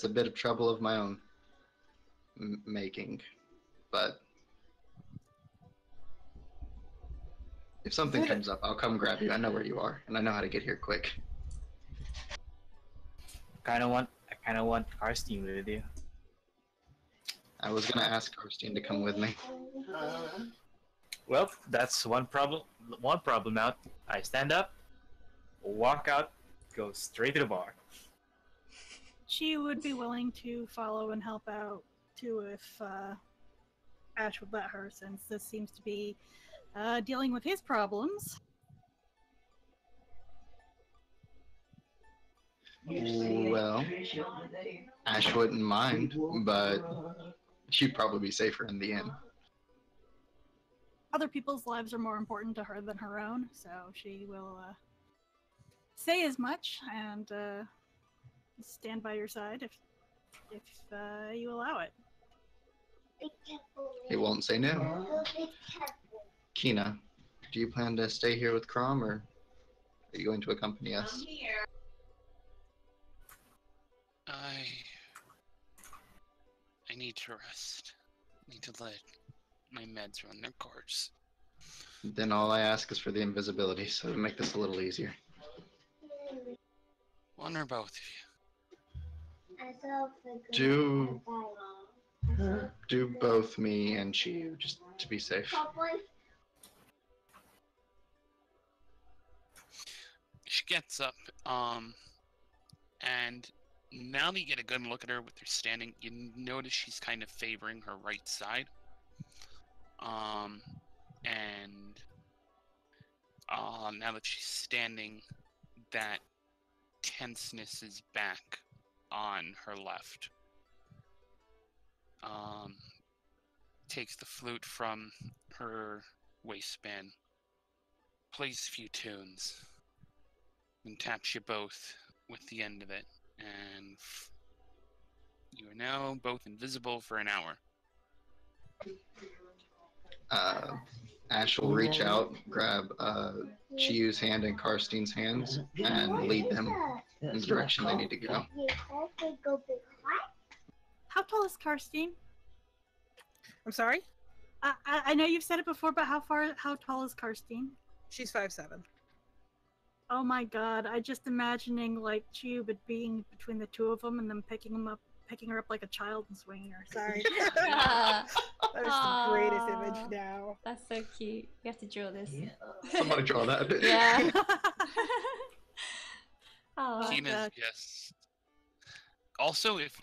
a bit of trouble of my own making, but if something comes up, I'll come grab you. I know where you are, and I know how to get here quick. I kind of want Karstein with you. I was gonna ask Karstein to come with me. Well, that's one problem. One problem out. I stand up, walk out, go straight to the bar. She would be willing to follow and help out too if Ash would let her, since this seems to be dealing with his problems. Well, Ash wouldn't mind, but she'd probably be safer in the inn. Other people's lives are more important to her than her own, so she will say as much and stand by your side if you allow it. He won't say no. Kina, do you plan to stay here with Crom, or are you going to accompany us? I need to rest. I need to let my meds run their course. Then all I ask is for the invisibility, so to make this a little easier. One or both of you. Do both me and Chiyu, just to be safe. She gets up, and now that you get a good look at her with her standing, you notice she's kind of favoring her right side. And now that she's standing, that tenseness is back on her left. Takes the flute from her waistband, plays a few tunes, and taps you both with the end of it, and you are now both invisible for an hour. Ash will reach out, grab Chiyu's hand and Karstein's hands, and lead them in the direction they need to go. How tall is Karstein? I'm sorry? I know you've said it before, but how tall is Karstein? She's 5'7". Oh my god, I just imagining like Chiyu being between the two of them and then picking her up like a child and swinging her. Sorry. That is the greatest image now. That's so cute. We have to draw this. Yeah. Somebody draw that. Yeah. Kina's just... Also, if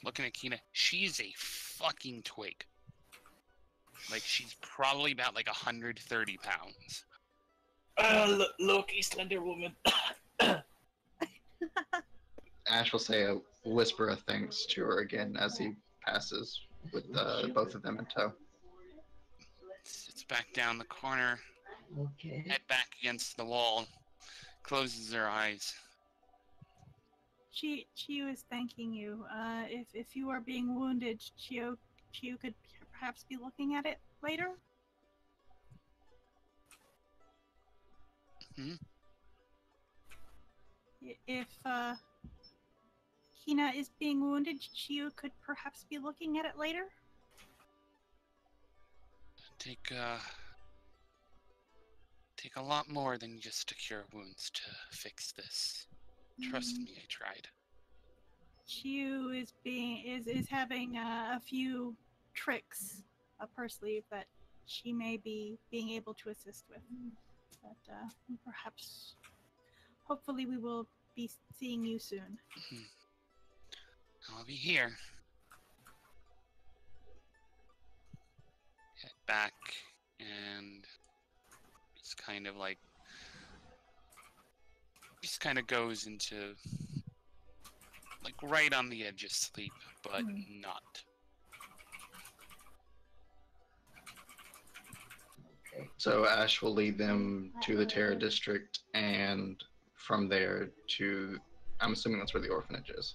looking at Kina, she's a fucking twig. Like, she's probably about like 130 pounds. Loki, Slender Woman. Ash will say a whisper of thanks to her again as he passes with both of them in tow. Sits back down the corner, head back against the wall, closes her eyes. Chiyu is thanking you. If you are being wounded, Chiyu could perhaps be looking at it later. Hmm? If Hina is being wounded, Chiyu could perhaps be looking at it later. Take a lot more than just to cure wounds to fix this. Trust me, I tried. Chiyu is having a few tricks up her sleeve that she may be being able to assist with. But perhaps, hopefully, we will be seeing you soon. I'll be here. Head back and just kind of like goes into like right on the edge of sleep, but not. So Ash will lead them to the Terra District, and from there to, I'm assuming that's where the orphanage is.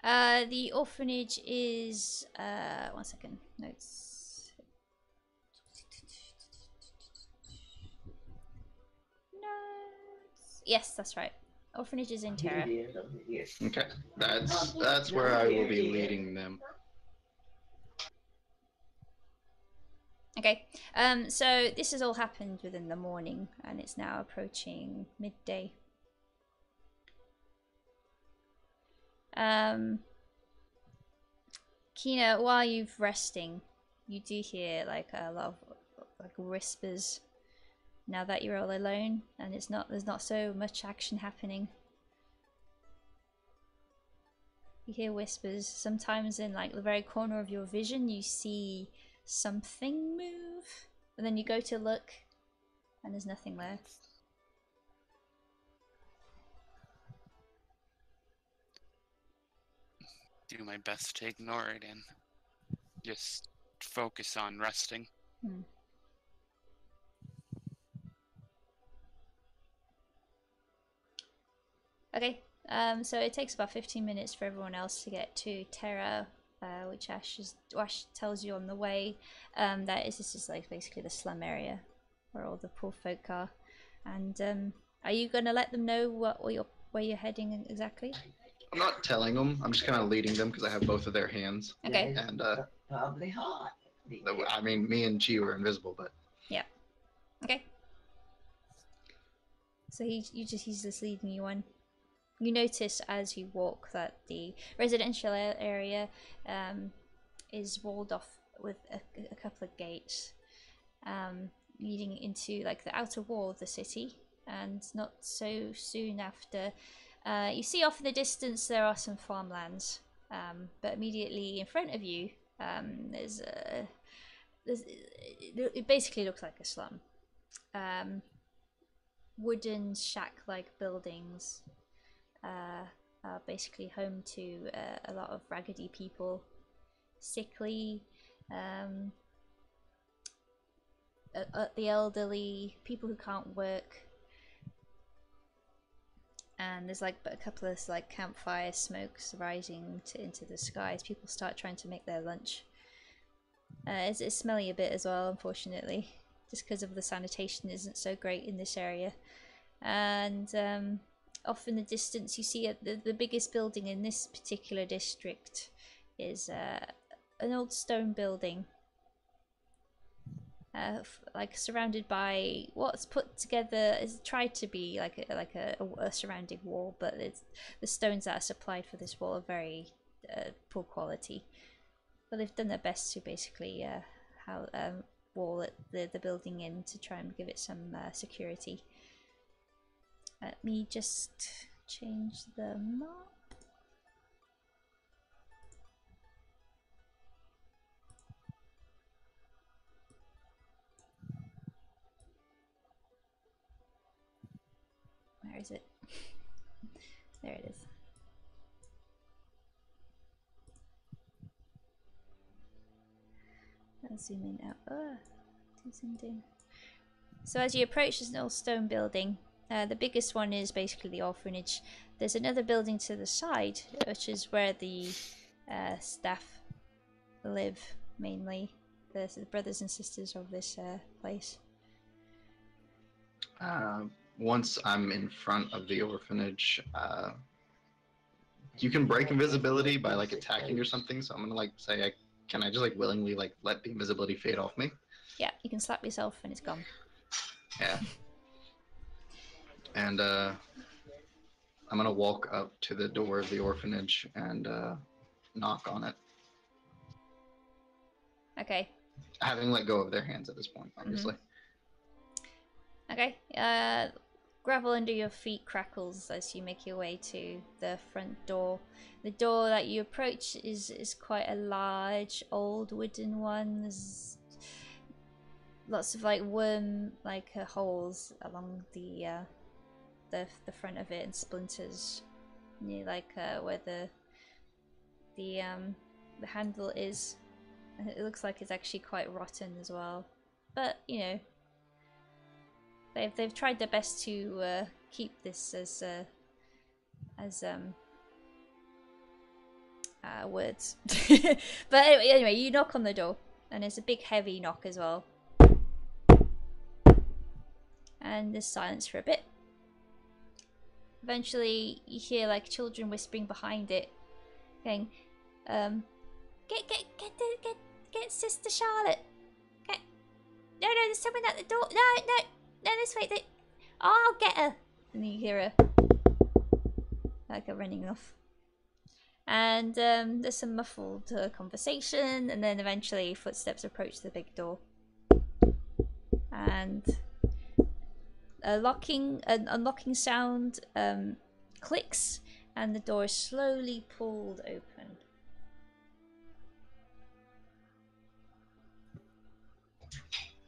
The orphanage is, one second, notes. Notes. Yes, that's right. Orphanage is in Terra. Okay, that's where I will be leading them. Okay, so this has all happened within the morning, and it's now approaching midday. Kina, while you're resting, you do hear like a lot of like whispers. Now that you're all alone, and there's not so much action happening. You hear whispers. Sometimes in like the very corner of your vision, you see something move, and then you go to look, and there's nothing there. Do my best to ignore it and just focus on resting. Okay, so it takes about 15 minutes for everyone else to get to Terra, which Ash tells you on the way. This is like basically the slum area where all the poor folk are. And are you gonna let them know where you're heading exactly? I'm not telling them. I'm just kind of leading them because I have both of their hands. Okay. And probably hot. I mean, me and Chi were invisible, but yeah. Okay. So he's just leading you on. You notice as you walk that the residential area is walled off with a couple of gates leading into like the outer wall of the city. And not so soon after, you see off in the distance there are some farmlands, but immediately in front of you it basically looks like a slum. Wooden shack-like buildings are basically home to a lot of raggedy people, sickly, the elderly, people who can't work. And there's like a couple of like campfire smokes rising into the sky as people start trying to make their lunch. It's smelly a bit as well, unfortunately, just because of the sanitation isn't so great in this area. And off in the distance you see the biggest building in this particular district is an old stone building, like surrounded by what's put together is tried to be like a surrounding wall, but the stones that are supplied for this wall are very poor quality, but they've done their best to basically wall the building in to try and give it some security. Let me just change the map. Where is it? There it is. I'll zoom in out. Too zoomed in. So as you approach, there's an old stone building. The biggest one is basically the orphanage. There's another building to the side, which is where the staff live, mainly. The brothers and sisters of this place. Once I'm in front of the orphanage, you can break invisibility by like attacking or something. So I'm gonna like say, can I just like willingly like let the invisibility fade off me? Yeah, you can slap yourself and it's gone. Yeah. And I'm gonna walk up to the door of the orphanage and knock on it. Okay. Having let go of their hands at this point, obviously. Okay. Gravel under your feet crackles as you make your way to the front door. The door that you approach is quite a large, old wooden one. There's lots of like worm holes along the front of it and splinters near like where the handle is. It looks like it's actually quite rotten as well. But, you know, they've tried their best to keep this as words. But anyway, you knock on the door, and it's a big heavy knock as well. And there's silence for a bit. Eventually, you hear like children whispering behind it, going, "Get Sister Charlotte. No, there's someone at the door. No, this way. Oh, I'll get her." And then you hear her like her running off. And there's some muffled conversation, and then eventually footsteps approach the big door, and an unlocking sound clicks, and the door is slowly pulled open.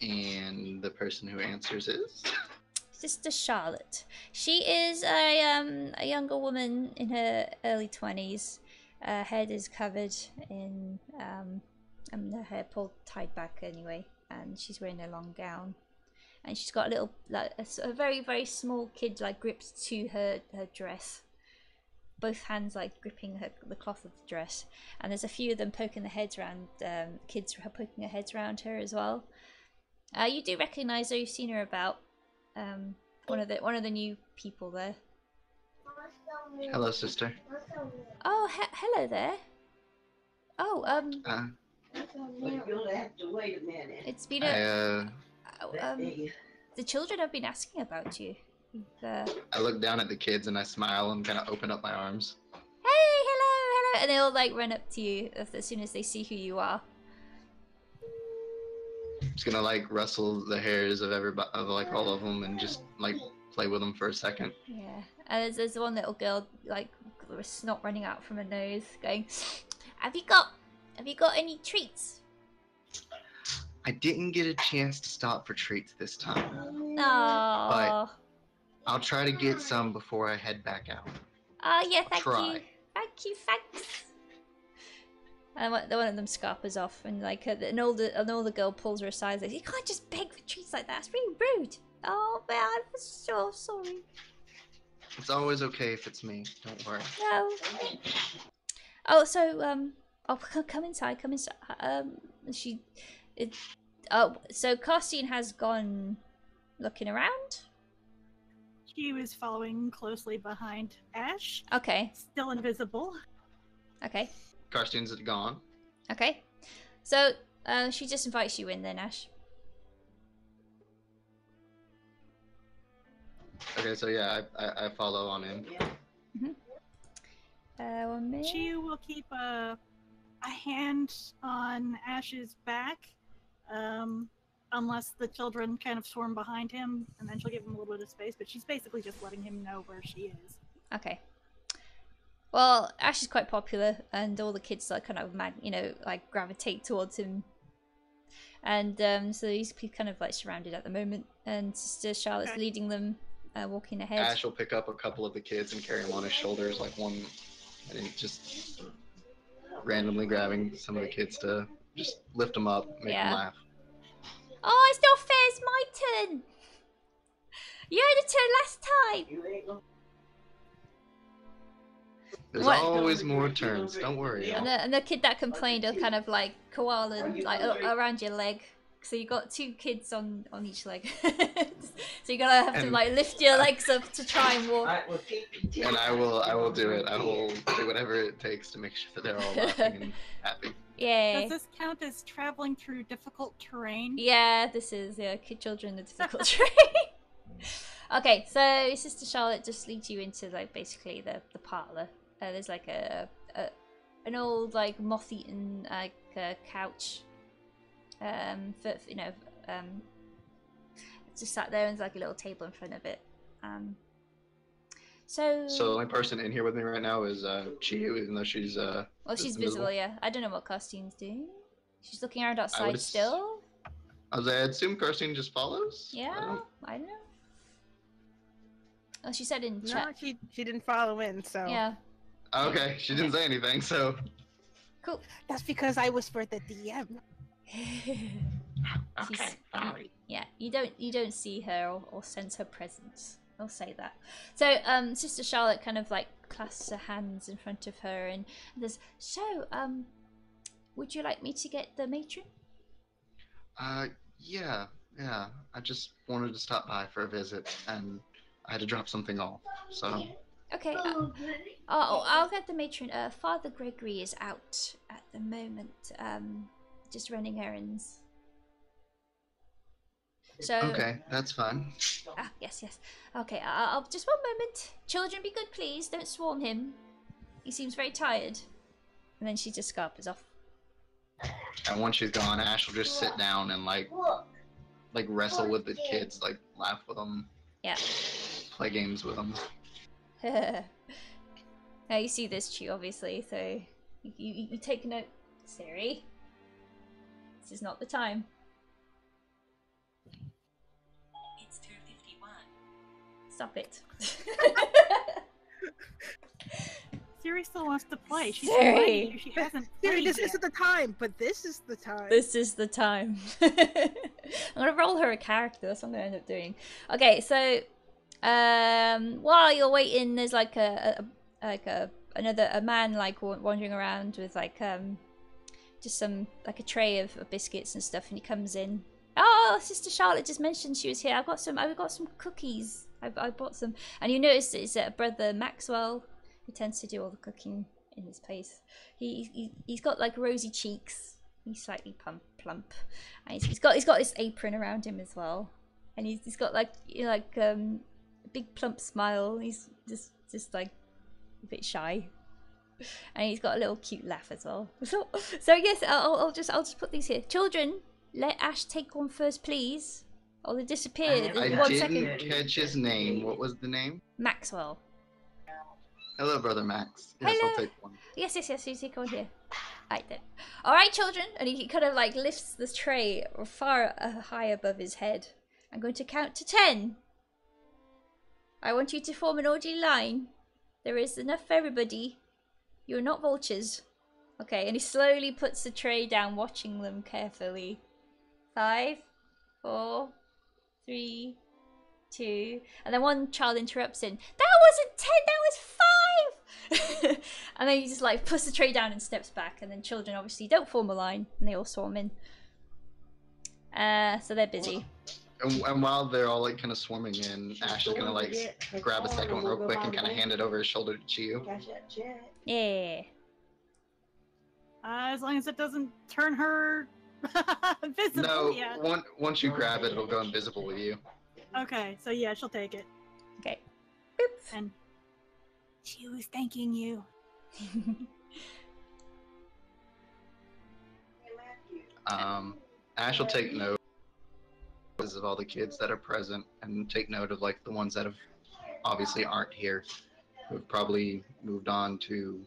And the person who answers is Sister Charlotte. She is a younger woman in her early 20s. Head is covered in her hair tied back anyway, and she's wearing a long gown. And she's got a little, like a very, very small kid, like gripped to her dress. Both hands like gripping the cloth of the dress. And there's a few of them poking their heads around, kids are poking their heads around her as well. You do recognise her, you've seen her about. One of the new people there. hello, sister. Oh, hello there. Oh, You'll have to wait a minute. it's been the children have been asking about you. I look down at the kids and I smile and kind of open up my arms. Hey, hello, and they all like run up to you as soon as they see who you are. Just gonna like rustle the hairs of everybody, of like all of them, and just like play with them for a second. Yeah, and there's one little girl like with snot running out from her nose, going, "Have you got any treats?" I didn't get a chance to stop for treats this time. No. But I'll try to get some before I head back out. Oh yeah, thanks. And one of them scarpers off, and like an older girl pulls her aside. Like, "You can't just beg for treats like that. It's really rude." Oh man, I'm so sorry. It's always okay if it's me. Don't worry. No. Oh, so come inside. So Carstine has gone looking around. She was following closely behind Ash. Okay. Still invisible. Okay. Karstein's gone. Okay. So she just invites you in then, Ash. Okay, so yeah, I follow on in. Mm-hmm. 1 minute. She will keep a hand on Ash's back, unless the children kind of swarm behind him, and then she'll give him a little bit of space. But she's basically just letting him know where she is. Okay. Well, Ash is quite popular, and all the kids like kind of like gravitate towards him, and so he's kind of like surrounded at the moment. And Sister Charlotte's leading them, walking ahead. Ash will pick up a couple of the kids and carry them on his shoulders, like one, and just randomly grabbing some of the kids to just lift them up, make them laugh. Oh, it's not fair. It's my turn. You had a turn last time. There's always more turns. Don't worry. And the kid that complained will kind of like koala like around your leg. So you got 2 kids on each leg. So you gotta have to like lift your legs up to try and walk. And I will do it. I will do whatever it takes to make sure that they're all laughing and happy. Yay. Does this count as traveling through difficult terrain? Yeah, this is children with difficult terrain. Okay, so Sister Charlotte just leads you into like basically the parlor. There's like an old like moth-eaten couch. It's just sat there, and there's like a little table in front of it. So the only person in here with me right now is Chiyu, even though she's well, she's visible, yeah. I don't know what Karstein's doing. She's looking around outside still. I assume Karstein just follows. Yeah, I don't know. Oh, she said in chat. No, she didn't follow in, so yeah. Okay, she didn't say anything, so. Cool. That's because I was for the DM. Okay, sorry. Yeah, you don't see her or sense her presence. I'll say that. So, Sister Charlotte kind of like clasps her hands in front of her and says, "So, would you like me to get the matron?" Yeah. I just wanted to stop by for a visit, and I had to drop something off. So. Okay. I'll get the matron. Father Gregory is out at the moment. Just running errands. So. Okay, that's fine. Ah, yes. Okay, I'll just one moment. Children, be good, please. Don't swarm him. He seems very tired. And then she just scarpers off. And once she's gone, Ash will just sit down and like wrestle with the kids, like laugh with them. Yeah. Play games with them. Now you see this, Chew, obviously, so you take note. Siri, this is not the time. It's 2:51. Stop it. Siri still wants to play. She's Siri. playing. She hasn't Siri, played this yet. isn't the time, but this is the time. This is the time. I'm gonna roll her a character. That's what I'm gonna end up doing. Okay, so while you're waiting, there's like a man like wandering around with like just some like a tray of biscuits and stuff, and he comes in. Oh, Sister Charlotte just mentioned she was here. I've got some cookies. I bought some, and you notice it's Brother Maxwell who tends to do all the cooking in his place. He's got like rosy cheeks. He's slightly plump, and he's got this apron around him as well, and he's got like a big plump smile. He's just like a bit shy, and he's got a little cute laugh as well. So yes, I'll just put these here. Children, let Ash take one first, please. Oh, they disappeared. I One didn't second. catch his name. What was the name? Maxwell. Hello, Brother Max. Yes, Hello. I'll take one. Yes, you take one here. Right there. Alright, children. And he kind of like lifts the tray far high above his head. I'm going to count to 10. I want you to form an orderly line. There is enough for everybody. You're not vultures. Okay, and he slowly puts the tray down, watching them carefully. 5, 4, 3, 2, and then one child interrupts him. That wasn't 10, that was 5! And then he just like puts the tray down and steps back, and then children obviously don't form a line, and they all swarm in. So they're busy. And while they're all like kind of swarming in, Ash is gonna like grab a second one real quick and kind of hand it over his shoulder to Chiyu. Yeah. As long as it doesn't turn her visible. No, Yeah. once you grab it, it'll go invisible with you. Okay, so yeah, she'll take it. Okay. Boop. And she was thanking you. Ash will take note of all the kids that are present and take note of like the ones that have obviously aren't here, who've probably moved on to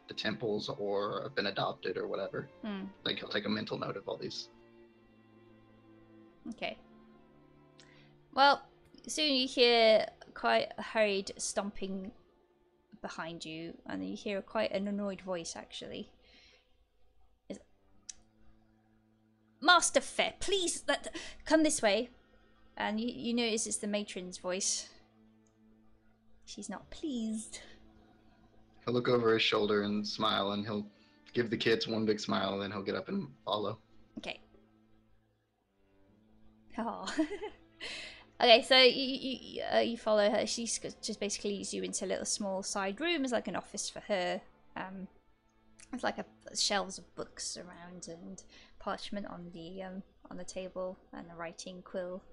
the temples or have been adopted or whatever. Like he'll take a mental note of all these. Okay. Well, soon you hear quite a hurried stomping behind you, and then you hear quite an annoyed voice actually. Master Fair, please come this way. And you notice it's the matron's voice. She's not pleased. He'll look over his shoulder and smile, and he'll give the kids one big smile, and then he'll get up and follow. Okay. Oh. Okay, so you follow her. She just basically leads you into a little small side room. It's like an office for her. It's like shelves of books around and parchment on the table and a writing quill.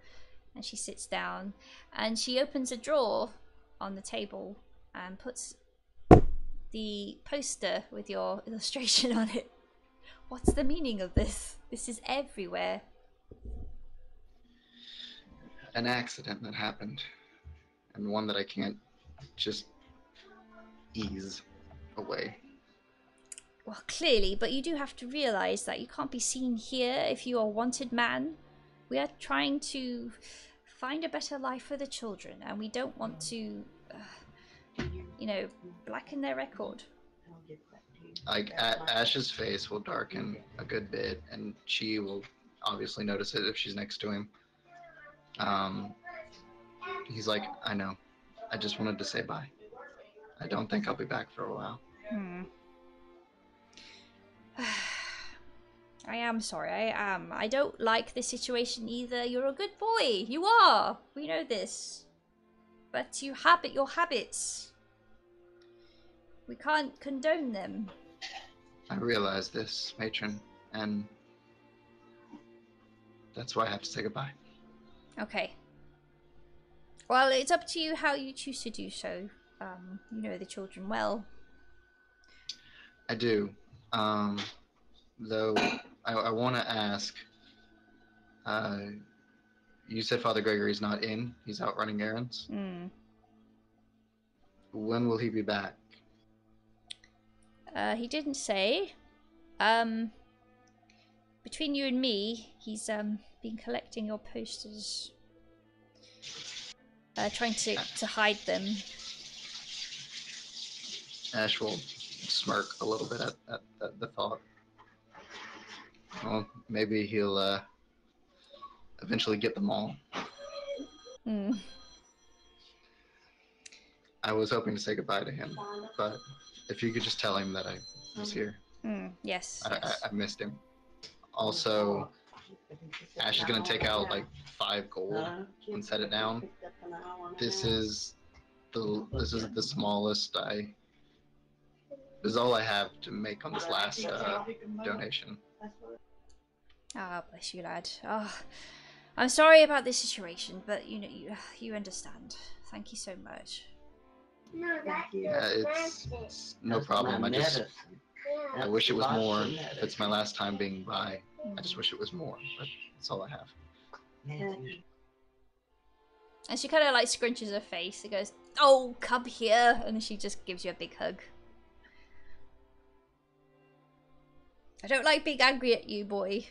And she sits down and she opens a drawer on the table and puts the poster with your illustration on it. What's the meaning of this? This is everywhere. An accident that happened, and one that I can't just ease away. Well, clearly, but you do have to realize that you can't be seen here if you are a wanted man. We are trying to find a better life for the children, and we don't want to, blacken their record. Like Ash's face will darken a good bit, and she will obviously notice it if she's next to him. He's like, I know. I just wanted to say bye. I don't think I'll be back for a while. I am sorry, I am. I don't like this situation either. You're a good boy. You are. We know this. But you habit your habits. We can't condone them. I realize this, matron, and that's why I have to say goodbye. Okay. Well, it's up to you how you choose to do so. You know the children well. I do. Though I want to ask, you said Father Gregory's not in. He's out running errands. When will he be back? He didn't say. Between you and me, he's been collecting your posters. Trying to hide them. Ash will smirk a little bit at the thought. Well, maybe he'll eventually get them all. I was hoping to say goodbye to him, but if you could just tell him that I was here. Yes. I missed him. Also, Ash is gonna take out like 5 gold and set it down. This is the smallest this is all I have to make on this last donation. Ah, bless you, lad. Oh, I'm sorry about this situation, but you know you understand. Thank you so much. Yeah, it's no problem. I wish it was more. If it's my last time being by, I just wish it was more. But that's all I have. And she kind of like scrunches her face and goes, "Oh, come here," and then she just gives you a big hug. I don't like being angry at you, boy.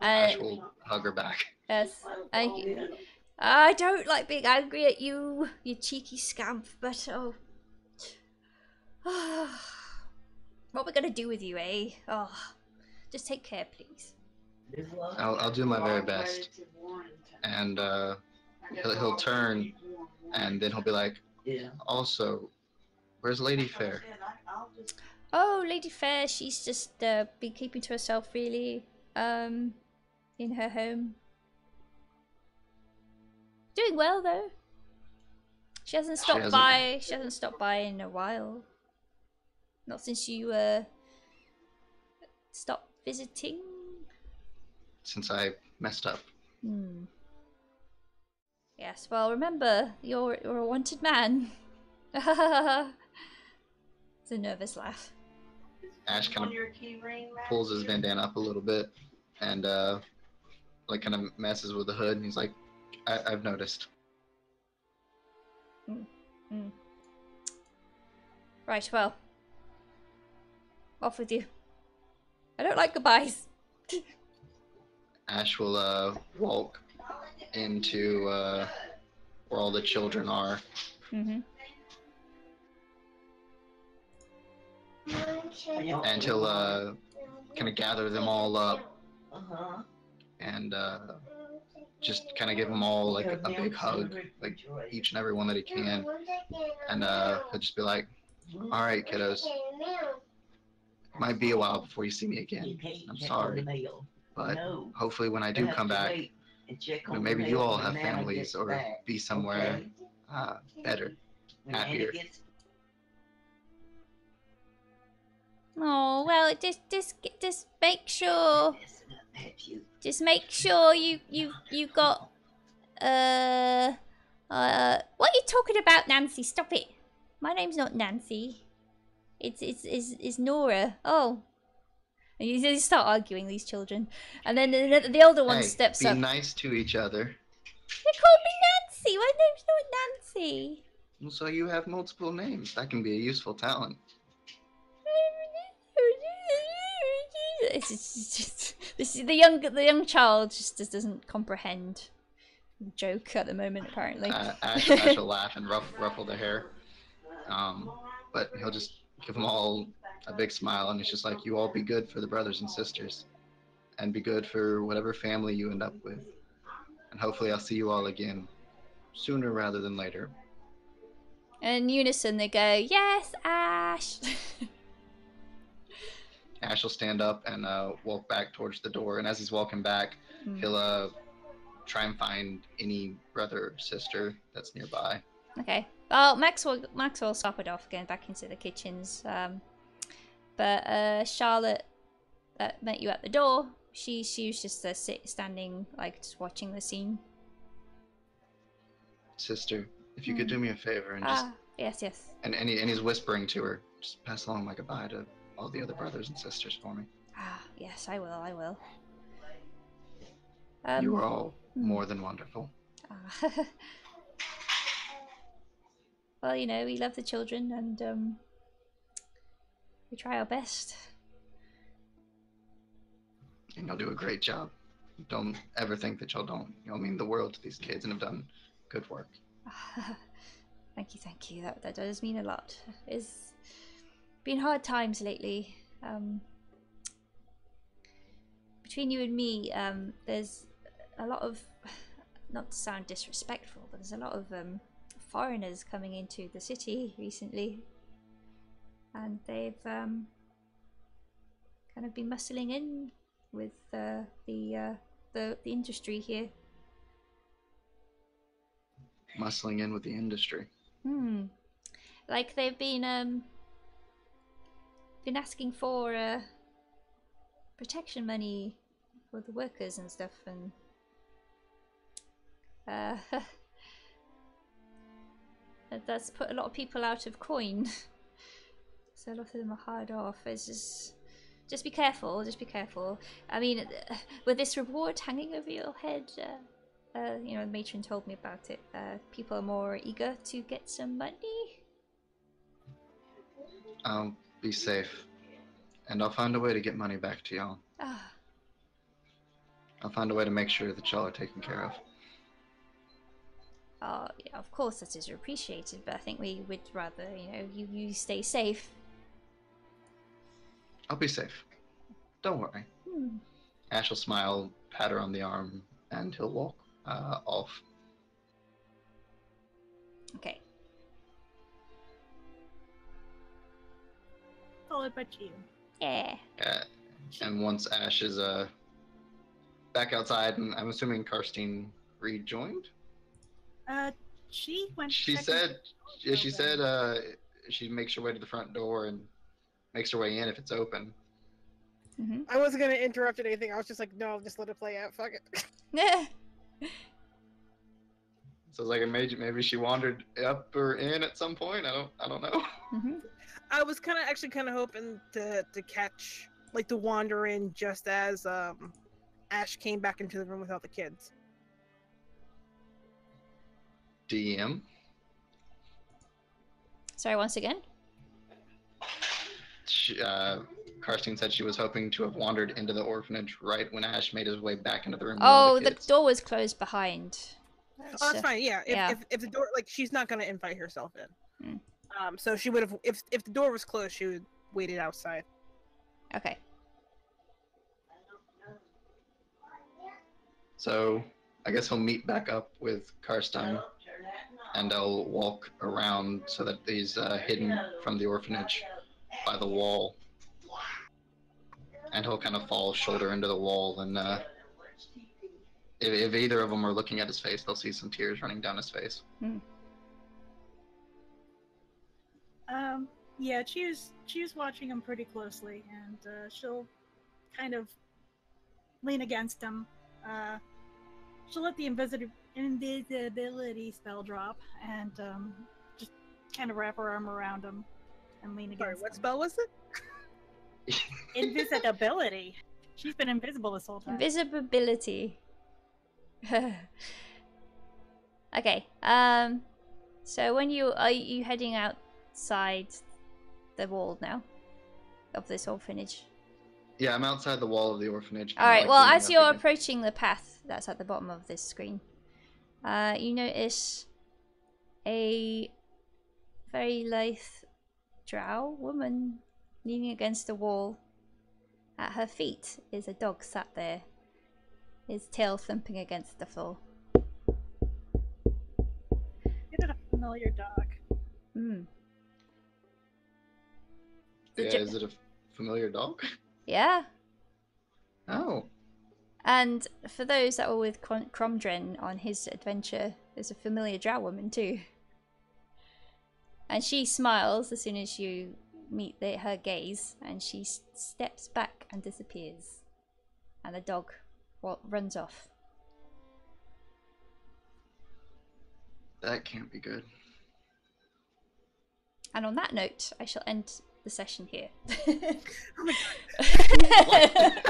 Ash will hug her back. Yes. I don't like being angry at you, you cheeky scamp, but oh. What we're gonna do with you, eh? Oh. Just take care, please. I'll do my very best. And he'll turn, and then he'll be like, also, where's Lady Fair? Oh, Lady Fair, she's just been keeping to herself, really, in her home. Doing well, though. She hasn't stopped by. She hasn't stopped by in a while. Not since you stopped visiting. Since I messed up. Yes. Well, remember, you're a wanted man. It's a nervous laugh. Ash kind of pulls his bandana up a little bit and like kind of messes with the hood, and he's like, I've noticed. Right, well. Off with you. I don't like goodbyes. Ash will walk into where all the children are. And he'll kind of gather them all up and just kind of give them all like a big hug, like each and every one that he can. And he'll just be like, all right, kiddos. Might be a while before you see me again. I'm sorry. But hopefully when I do come back, maybe you all have families or be somewhere better, happier. Oh, well, just make sure. Just make sure you got what are you talking about, Nancy? Stop it. My name's not Nancy. It's Nora. Oh. And you start arguing, these children. And then the older one steps up. Be nice to each other. They called me Nancy. My name's not Nancy. Well, so you have multiple names. That can be a useful talent. It's just this is the young child just doesn't comprehend the joke at the moment, apparently. Ash will laugh and ruffle their hair. but he'll just give them all a big smile, and it's just like, you all be good for the brothers and sisters, and be good for whatever family you end up with. And hopefully I'll see you all again sooner rather than later. In unison they go, yes, Ash! Ash will stand up and walk back towards the door, and as he's walking back, he'll try and find any brother or sister that's nearby. Okay. Well, Maxwell scuppered off, going back into the kitchens. But Charlotte that met you at the door, she was just standing, like, just watching the scene. Sister, if you could do me a favor and just... Yes. And he's whispering to her, just pass along my goodbye to all the other brothers and sisters for me. Yes, I will. You are all more than wonderful. Well, you know, we love the children, and we try our best. And you'll do a great job. Don't ever think that y'all mean the world to these kids and have done good work. Thank you. That does mean a lot. It's been hard times lately. Between you and me, there's a lot of, not to sound disrespectful, but there's a lot of foreigners coming into the city recently, and they've kind of been muscling in with the industry here. Muscling in with the industry. Like they've been asking for protection money for the workers and stuff, and that's put a lot of people out of coin. So a lot of them are hard off. It's just be careful. I mean, with this reward hanging over your head, you know, the matron told me about it. People are more eager to get some money. I'll be safe, and I'll find a way to get money back to y'all. I'll find a way to make sure that y'all are taken care of. Yeah, of course that is appreciated, but I think we would rather, you know, you stay safe. I'll be safe. Don't worry. Ash will smile, pat her on the arm, and he'll walk off. Okay. Followed by Chiu. Yeah. And once Ash is back outside, and I'm assuming Karstine rejoined? She went. She said she makes her way to the front door and makes her way in if it's open. I wasn't gonna interrupt anything. I was just like, no, just let it play out. Fuck it. Yeah. So it's like maybe she wandered up or in at some point. I don't know. I was kind of hoping to catch, like, to wander in just as Ash came back into the room without the kids. DM. Sorry, once again. Karstine said she was hoping to have wandered into the orphanage right when Ash made his way back into the room. Oh, the door was closed behind. That's fine. Yeah. If the door, like, she's not gonna invite herself in. So she would have, if the door was closed, she would waited outside. Okay. So I guess he'll meet back up with Karstine, and they'll walk around so that he's hidden from the orphanage by the wall. And he'll kind of fall shoulder into the wall, and if either of them are looking at his face, they'll see some tears running down his face. Yeah, Chiu's watching him pretty closely, and she'll kind of lean against him. She'll let the invisibility spell drop, and just kind of wrap her arm around him and lean against him. Sorry, what spell was it? Invisibility. She's been invisible this whole time. Invisibility. Okay. So when are you heading outside the wall now of this orphanage? Yeah, I'm outside the wall of the orphanage. All right. Well, as you're approaching the path that's at the bottom of this screen, you notice a very lithe drow woman leaning against the wall. At her feet is a dog sat there, his tail thumping against the floor. Get a familiar dog. Hmm. Yeah, is it a familiar dog? Yeah. Oh. And for those that were with Cromdren on his adventure, there's a familiar drow woman too. And she smiles as soon as you meet her gaze, and she steps back and disappears. And the dog runs off. That can't be good. And on that note, I shall end the session here. Oh my god.